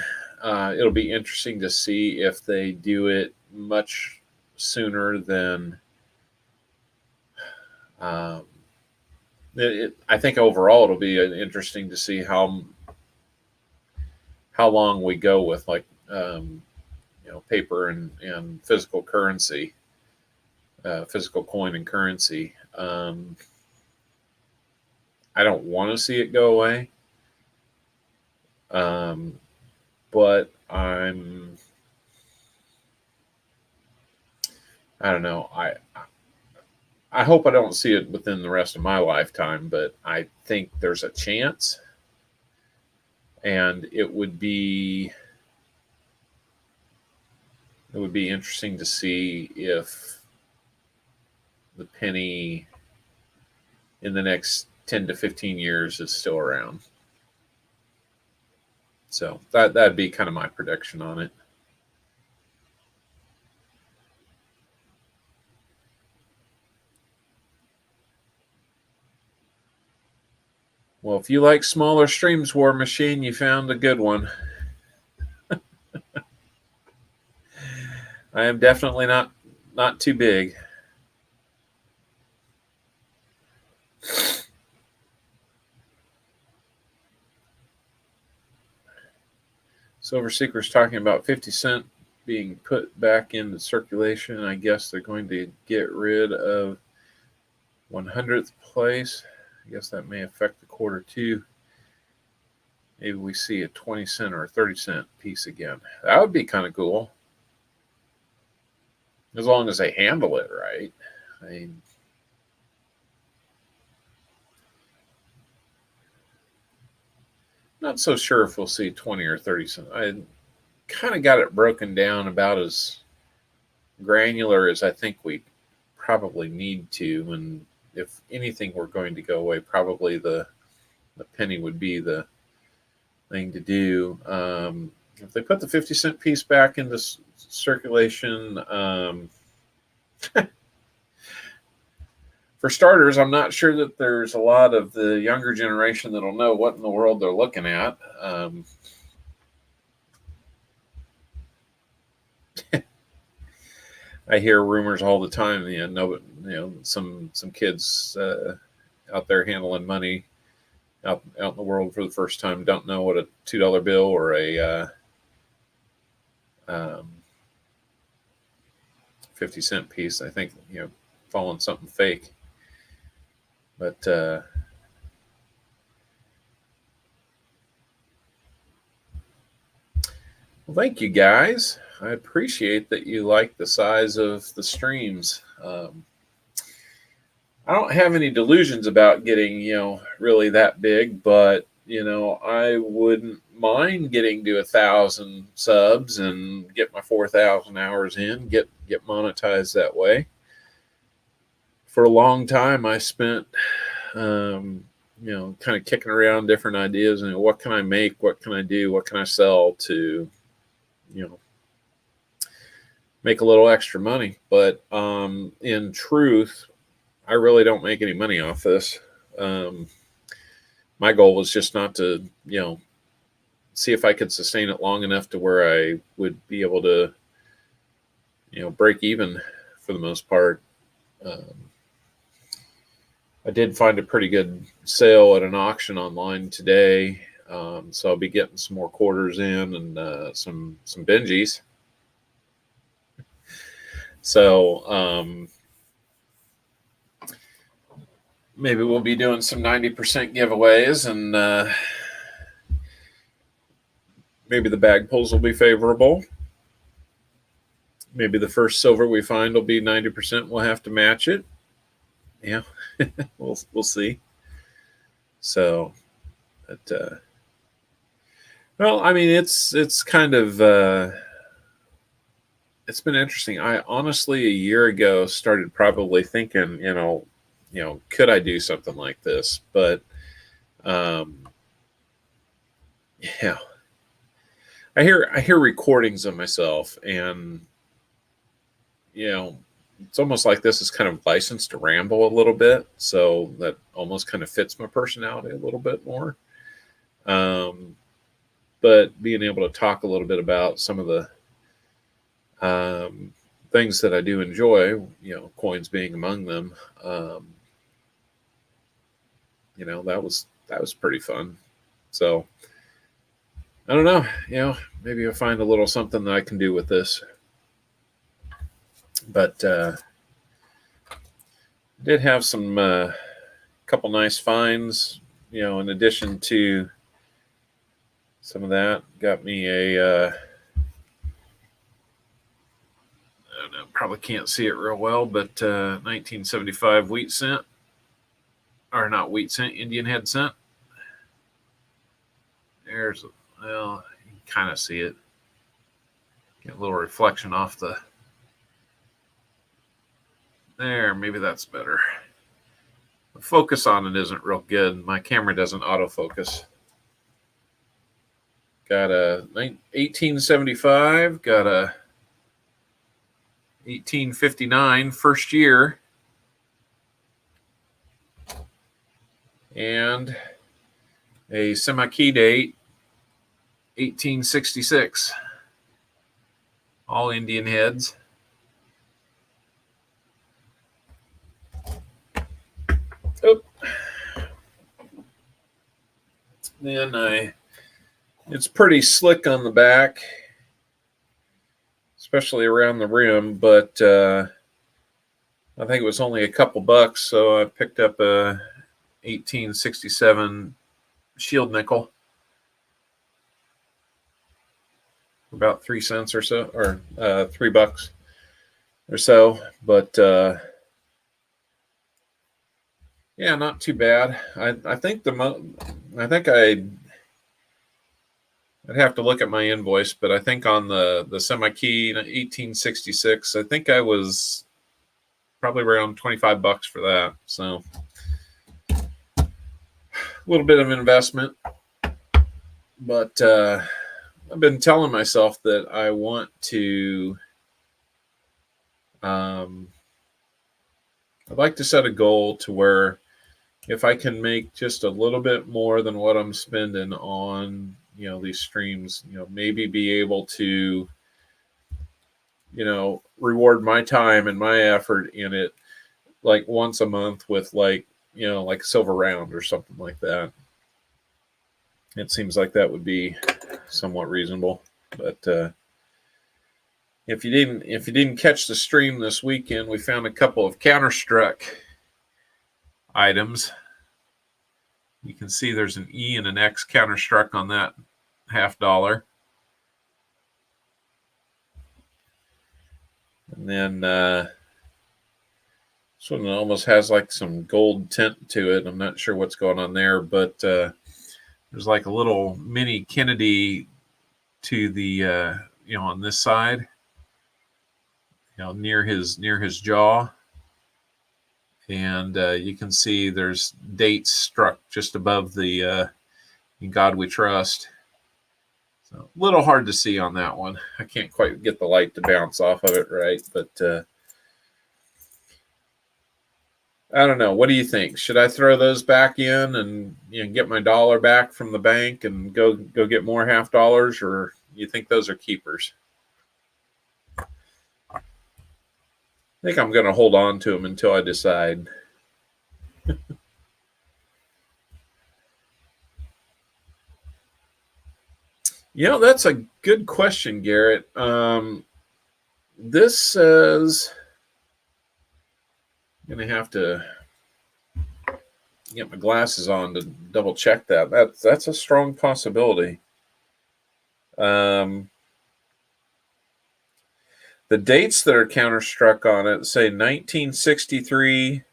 A: It'll be interesting to see if they do it much sooner than. I think overall it'll be interesting to see how long we go with paper and physical currency, physical coin and currency. I don't want to see it go away. But I don't know. I hope I don't see it within the rest of my lifetime, but I think there's a chance, and it would be interesting to see if the penny in the next 10 to 15 years is still around. So that'd be kind of my prediction on it. Well, if you like smaller streams, War Machine, you found a good one. I am definitely not too big. Silver Seeker's talking about 50 Cent being put back into circulation. I guess they're going to get rid of 100th place. I guess that may affect the quarter too. Maybe we see a 20 cent or a 30 cent piece again. That would be kind of cool. As long as they handle it right. I mean, not so sure if we'll see 20 or 30 cents. I kind of got it broken down about as granular as I think we probably need to. And if anything were going to go away, probably the penny would be the thing to do. If they put the 50 cent piece back into circulation, for starters, I'm not sure that there's a lot of the younger generation that'll know what in the world they're looking at. I hear rumors all the time. Some kids out there handling money out in the world for the first time don't know what a $2 bill or a 50 cent piece. I think falling something fake. But well, thank you guys. I appreciate that you like the size of the streams. I don't have any delusions about getting really that big, but I wouldn't mind getting to 1,000 subs and get my 4,000 hours in, get monetized that way. For a long time, I spent, kind of kicking around different ideas and what can I make, what can I do, what can I sell to, make a little extra money. But in truth, I really don't make any money off this. My goal was just not to, see if I could sustain it long enough to where I would be able to, break even for the most part. I did find a pretty good sale at an auction online today. So I'll be getting some more quarters in and some Benjis. So maybe we'll be doing some 90% giveaways, and maybe the bag pulls will be favorable. Maybe the first silver we find will be 90%. We'll have to match it. Yeah, we'll see. So, but well, I mean, it's kind of it's been interesting. I honestly a year ago started probably thinking, could I do something like this? But yeah, I hear recordings of myself, and it's almost like this is kind of licensed to ramble a little bit, so that almost kind of fits my personality a little bit more. But being able to talk a little bit about some of the things that I do enjoy, coins being among them, that was pretty fun. So I don't know, maybe I'll find a little something that I can do with this. But did have some couple nice finds, in addition to some of that. Got me a I don't know, probably can't see it real well, but 1975 wheat cent, or not wheat cent, Indian head cent. There's, well, you can kind of see it. Get a little reflection off the there. Maybe that's better. The focus on it isn't real good. My camera doesn't autofocus. got a 1875, got a 1859 first year, and a semi-key date 1866. All Indian heads. Oh. Then it's pretty slick on the back, especially around the rim, but I think it was only a couple bucks, so I picked up a 1867 shield nickel for about 3 cents or so, or $3 or so. But yeah, not too bad. I think I'd have to look at my invoice, but I think on the semi-key 1866, I think I was probably around $25 for that. So a little bit of investment, but I've been telling myself that I want to. I'd like to set a goal to where if I can make just a little bit more than what I'm spending on, these streams, maybe be able to, reward my time and my effort in it, like once a month with like Silver Round or something like that. It seems like that would be somewhat reasonable. But if you didn't catch the stream this weekend, we found a couple of Counter-Struck items. You can see there's an E and an X Counter-Struck on that $50. And then this one almost has like some gold tint to it. I'm not sure what's going on there, but there's like a little mini Kennedy to the on this side, near his jaw. And you can see there's dates struck just above the "In God We Trust." So a little hard to see on that one. I can't quite get the light to bounce off of it right, but I don't know. What do you think? Should I throw those back in and get my dollar back from the bank and go get more $50, or you think those are keepers? I think I'm going to hold on to them until I decide. That's a good question, Garrett. This says I'm going to have to get my glasses on to double check that. That's a strong possibility. The dates that are counter-struck on it say 1963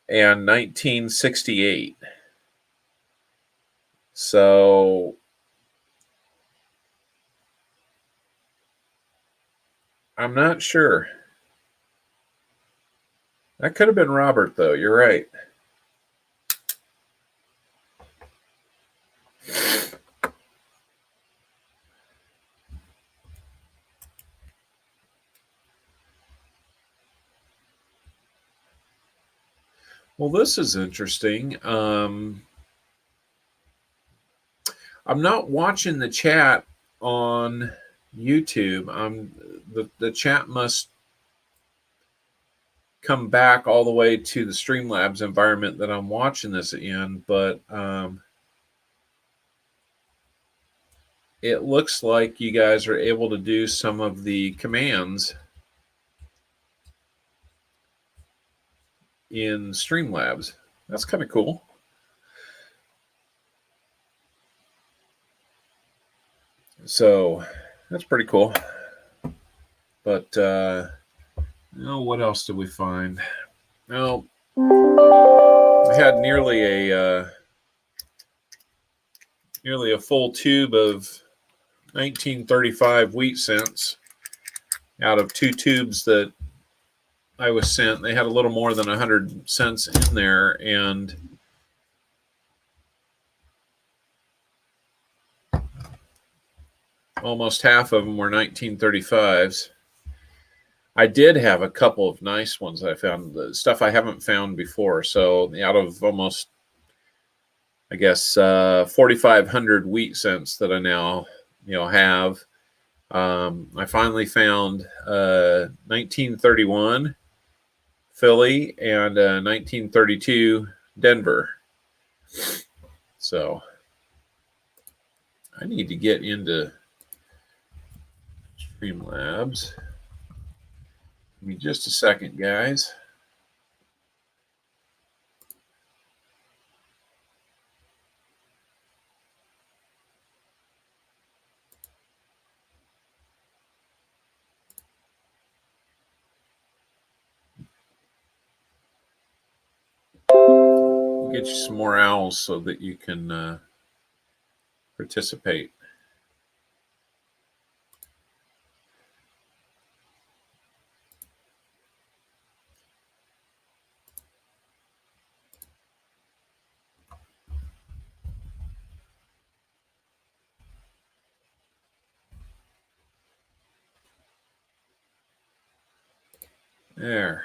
A: and 1968. So I'm not sure. That could have been Robert, though. You're right. Well, this is interesting. I'm not watching the chat on YouTube. The chat must come back all the way to the Streamlabs environment that I'm watching this in, but it looks like you guys are able to do some of the commands in Streamlabs. That's kind of cool. So that's pretty cool. But what else did we find? Well, I had nearly a full tube of 1935 wheat cents out of 2 tubes that I was sent. They had a little more than 100 cents in there, and almost half of them were 1935s. I did have a couple of nice ones that I found, the stuff I haven't found before. So out of almost, I guess, 4,500 wheat cents that I now, have, I finally found 1931 Philly and 1932 Denver. So I need to get into Streamlabs. Give me just a second, guys. We'll get you some more owls so that you can participate. There.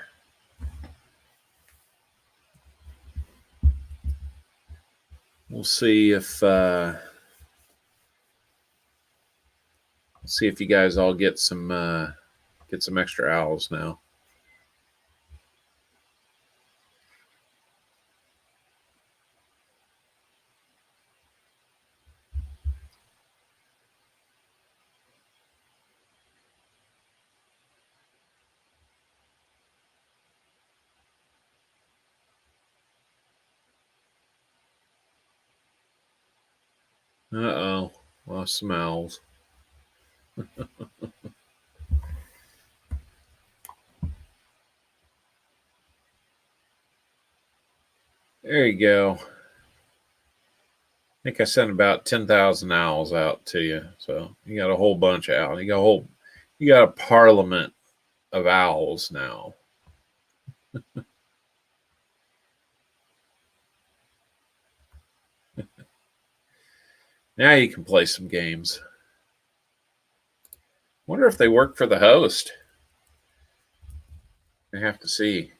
A: We'll see if you guys all get some extra owls now. Uh-oh. Lost some owls. There you go. I think I sent about 10,000 owls out to you. So you got a whole bunch of owls. You got a parliament of owls now. Now you can play some games. Wonder if they work for the host. I have to see.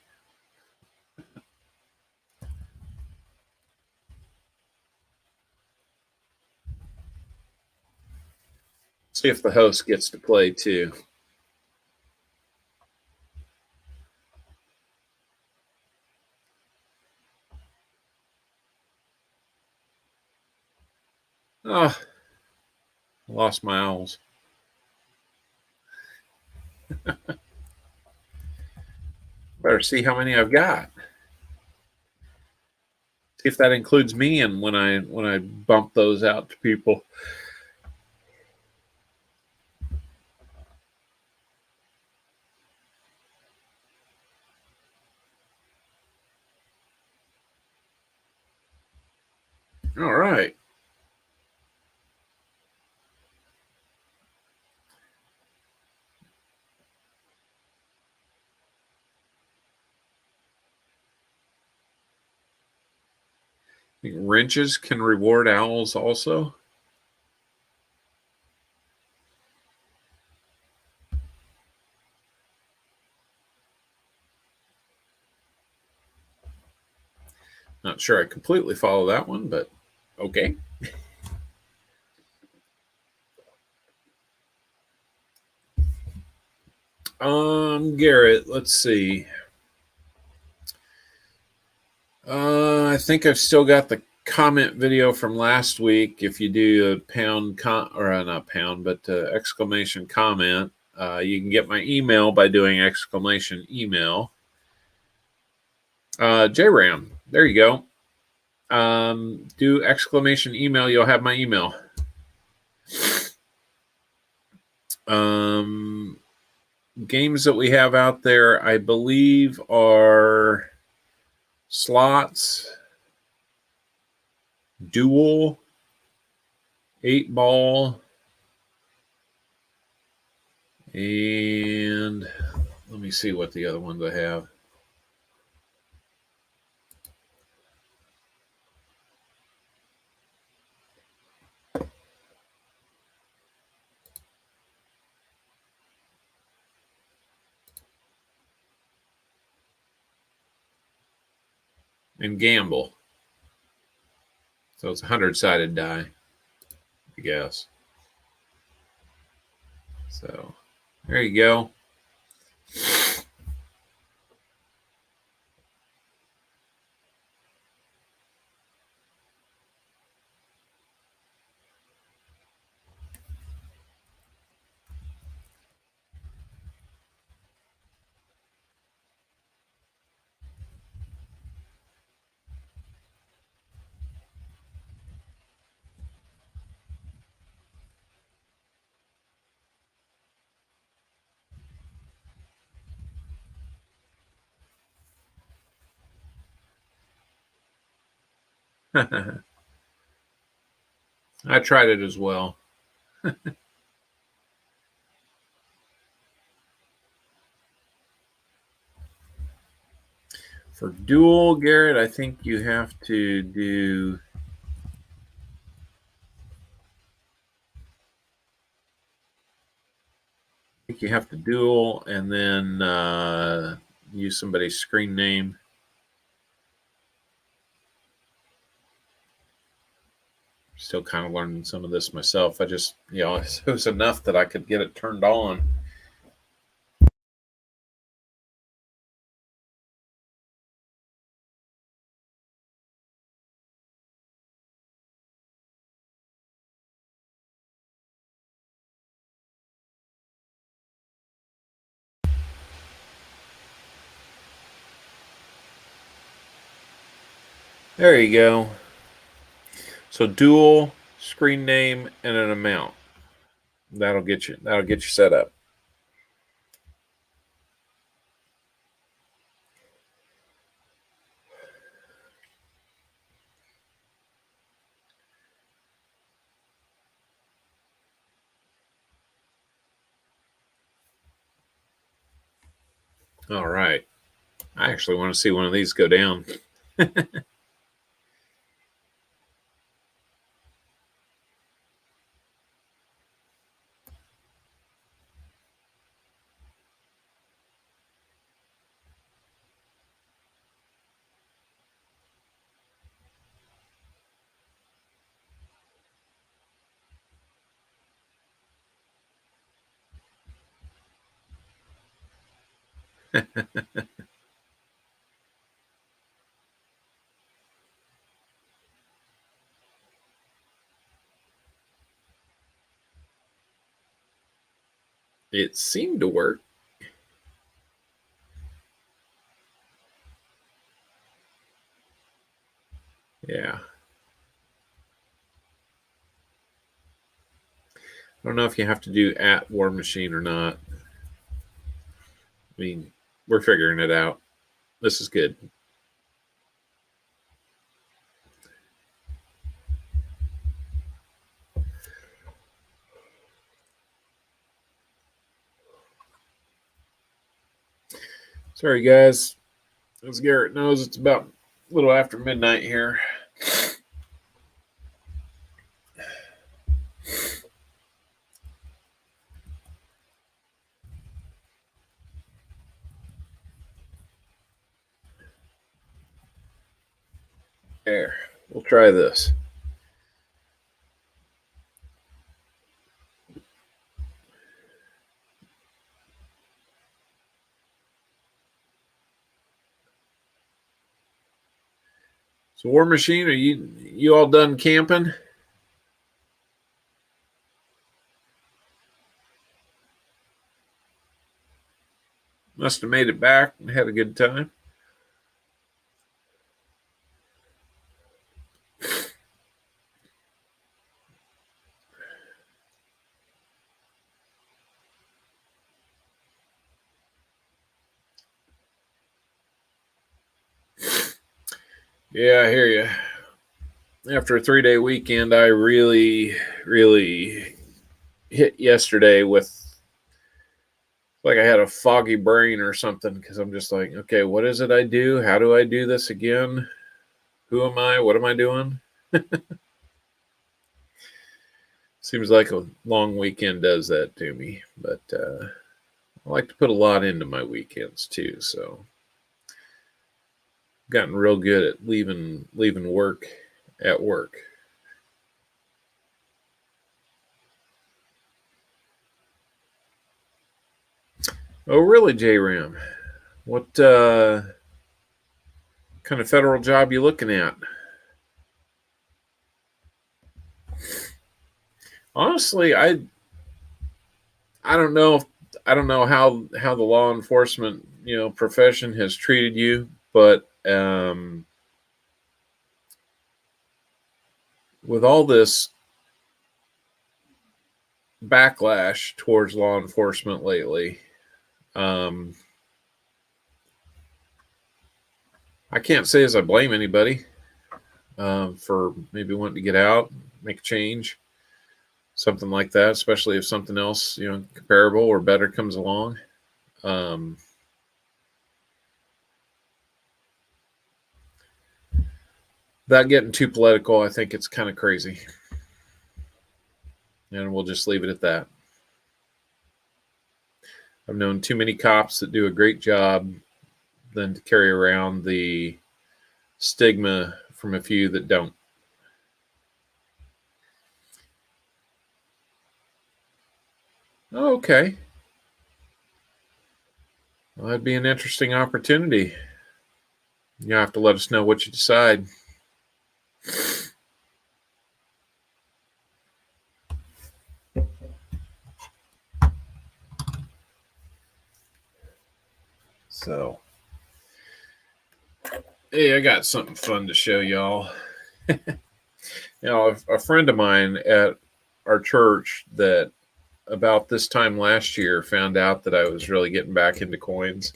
A: See if the host gets to play too. Oh, lost my owls. Better see how many I've got. See if that includes me, and when I bump those out to people. All right. I think wrenches can reward owls also. Not sure I completely follow that one, but okay. Garrett, let's see. I think I've still got the comment video from last week. If you do a not pound, but exclamation comment, you can get my email by doing exclamation email. JRAM, there you go. Do exclamation email, you'll have my email. Games that we have out there, I believe, are Slots, Duel, 8-Ball, and let me see what the other ones I have. and gamble. So it's a 100-sided die, I guess. So there you go. I tried it as well. For dual, Garrett, I think you have to do. I think you have to dual and then use somebody's screen name. Still kind of learning some of this myself. I just, it was enough that I could get it turned on. There you go. So dual, screen name, and an amount. That'll get you set up. All right. I actually want to see one of these go down. It seemed to work. Yeah. I don't know if you have to do at War Machine or not. I mean, we're figuring it out. This is good. Sorry, guys. As Garrett knows, it's about a little after midnight here. There. We'll try this. So, War Machine, are you all done camping? Must have made it back and had a good time. Yeah, I hear you. After a 3-day weekend, I really, really hit yesterday with like I had a foggy brain or something because I'm just like, okay, what is it I do? How do I do this again? Who am I? What am I doing? Seems like a long weekend does that to me, but I like to put a lot into my weekends too. So gotten real good at leaving work at work. Oh, really, J-Ram? What kind of federal job you looking at? Honestly, I don't know if, I don't know how the law enforcement profession has treated you, but with all this backlash towards law enforcement lately, um, I can't say as I blame anybody for maybe wanting to get out, make a change, something like that. Especially if something else comparable or better comes along. Um, Without getting too political, I think it's kind of crazy, and we'll just leave it at that. I've known too many cops that do a great job than to carry around the stigma from a few that don't. Oh, okay. Well, that'd be an interesting opportunity. You have to let us know what you decide. So, hey, I got something fun to show y'all. A friend of mine at our church that about this time last year found out that I was really getting back into coins.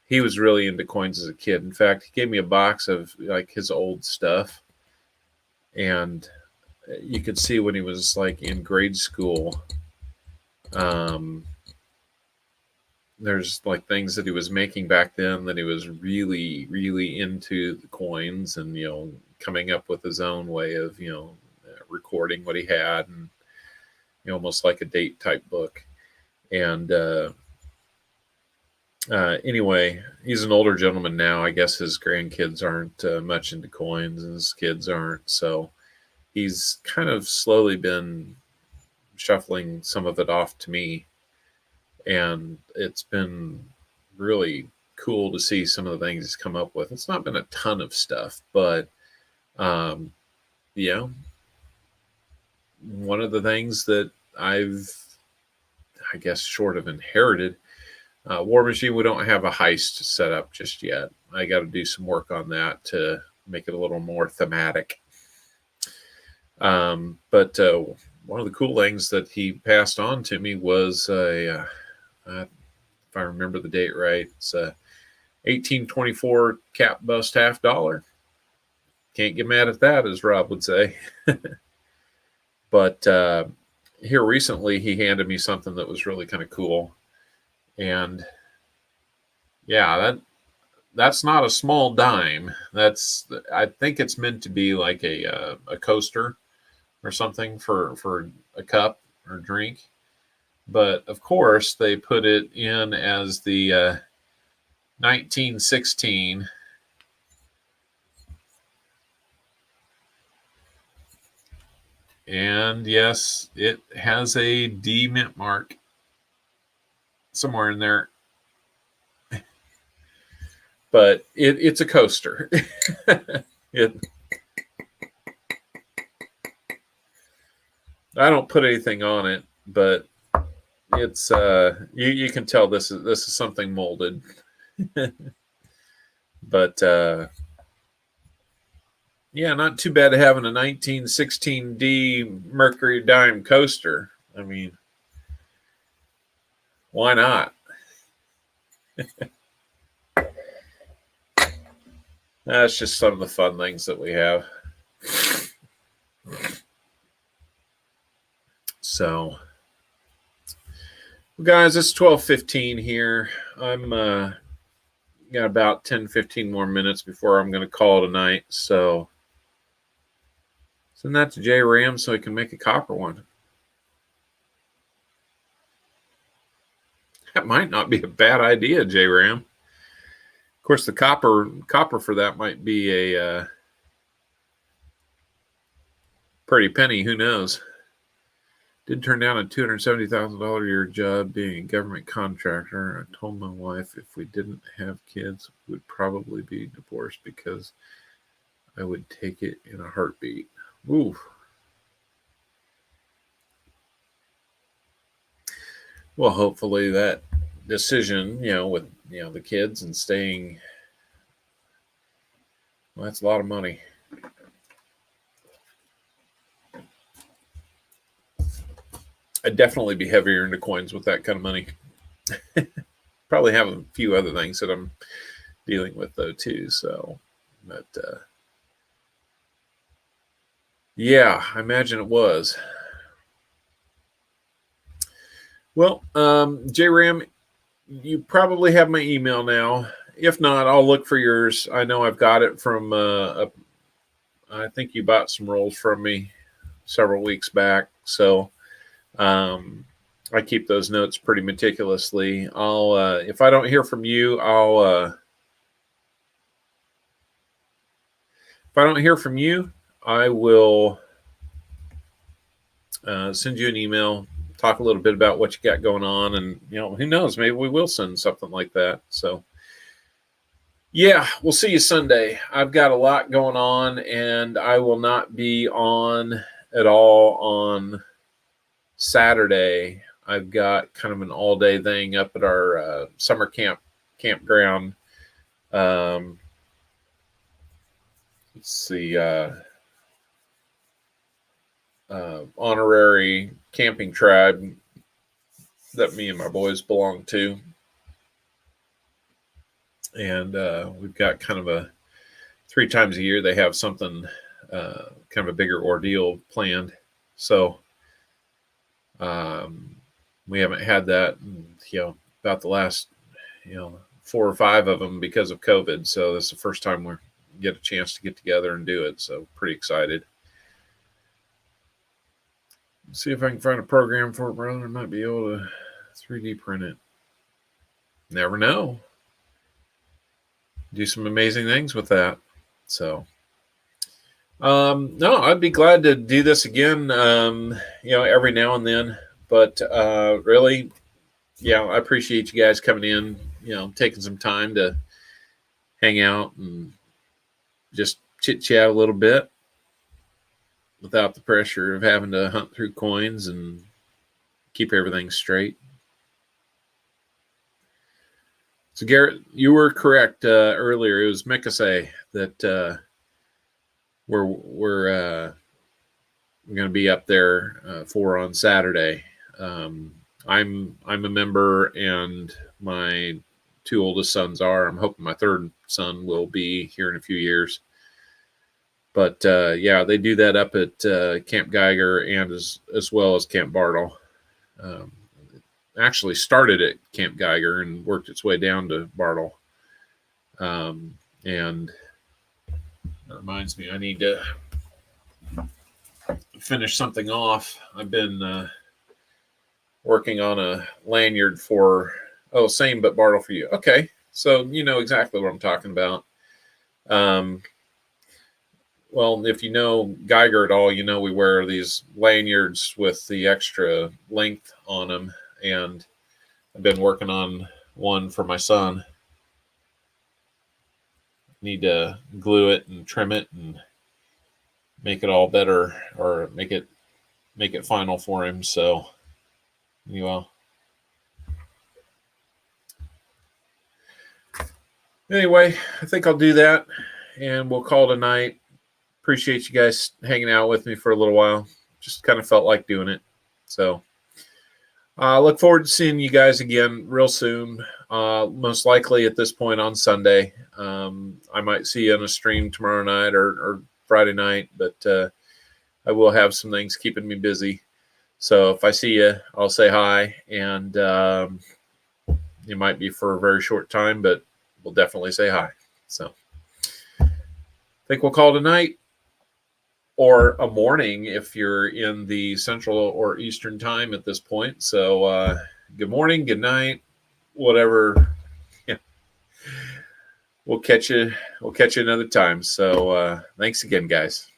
A: He was really into coins as a kid. In fact, he gave me a box of like his old stuff, and you could see when he was like in grade school. Um, there's like things that he was making back then that he was really, really into the coins, and coming up with his own way of recording what he had, and almost like a date type book. And anyway, he's an older gentleman now. I guess his grandkids aren't much into coins, and his kids aren't. So he's kind of slowly been shuffling some of it off to me. And it's been really cool to see some of the things he's come up with. It's not been a ton of stuff, but um, yeah, one of the things that I guess, short of inherited, War Machine, we don't have a heist set up just yet. I got to do some work on that to make it a little more thematic. But one of the cool things that he passed on to me was if I remember the date right, it's a 1824 cap bust $50. Can't get mad at that, as Rob would say. But here recently, he handed me something that was really kind of cool, and yeah, that's not a small dime. I think it's meant to be like a coaster or something for a cup or drink. But of course, they put it in as the 1916. And yes, it has a D mint mark somewhere in there. But it's a coaster. it, I don't put anything on it, but it's you can tell this is something molded. But yeah, not too bad having a 1916D Mercury dime coaster. I mean, why not? That's just some of the fun things that we have. So, guys, it's 12:15 here. I'm got about 10-15 more minutes before I'm going to call tonight. So, send that to J-Ram so he can make a copper one. That might not be a bad idea, J-Ram. Of course, the copper for that might be a pretty penny. Who knows? Did turn down a $270,000 a year job being a government contractor. I told my wife if we didn't have kids, we'd probably be divorced because I would take it in a heartbeat. Ooh. Well, hopefully that decision, with the kids and staying, well, that's a lot of money. I'd definitely be heavier into coins with that kind of money. Probably have a few other things that I'm dealing with though too. So, but yeah, I imagine it was. Well, JRAM, you probably have my email now. If not, I'll look for yours. I know I've got it from. I think you bought some rolls from me several weeks back, so I keep those notes pretty meticulously. I'll if I don't hear from you, if I don't hear from you, I will send you an email, talk a little bit about what you got going on, and who knows, maybe we will send something like that. So yeah, we'll see you Sunday. I've got a lot going on, and I will not be on at all on Saturday. I've got kind of an all-day thing up at our summer campground. Let's see, honorary camping tribe that me and my boys belong to. And we've got kind of a 3 times a year they have something kind of a bigger ordeal planned. So we haven't had that in, about the last 4 or 5 of them because of COVID. So this is the first time we get a chance to get together and do it. So pretty excited. See if I can find a program for it, brother. I might be able to 3D print it. Never know. Do some amazing things with that. So no, I'd be glad to do this again, every now and then. But really, I appreciate you guys coming in, taking some time to hang out and just chit chat a little bit without the pressure of having to hunt through coins and keep everything straight. So Garrett, you were correct earlier. It was Mikase that we're going to be up there for on Saturday. I'm a member, and my 2 oldest sons are. I'm hoping my 3rd son will be here in a few years. But they do that up at Camp Geiger and as well as Camp Bartle. Actually started at Camp Geiger and worked its way down to Bartle. And that reminds me, I need to finish something off. I've been working on a lanyard for, same but Bartle for you. Okay, so you know exactly what I'm talking about. Well, if you know Geiger at all, we wear these lanyards with the extra length on them. And I've been working on one for my son. Need to glue it and trim it and make it all better, or make it final for him. So, anyway, I think I'll do that, and we'll call it a night. Appreciate you guys hanging out with me for a little while. Just kind of felt like doing it. So look forward to seeing you guys again real soon. Most likely at this point on Sunday. I might see you on a stream tomorrow night or Friday night, but I will have some things keeping me busy. So if I see you, I'll say hi, and it might be for a very short time, but we'll definitely say hi. So I think we'll call it a night, or a morning if you're in the Central or Eastern time at this point. So good morning, good night, whatever. Yeah. we'll catch you another time. So thanks again, guys.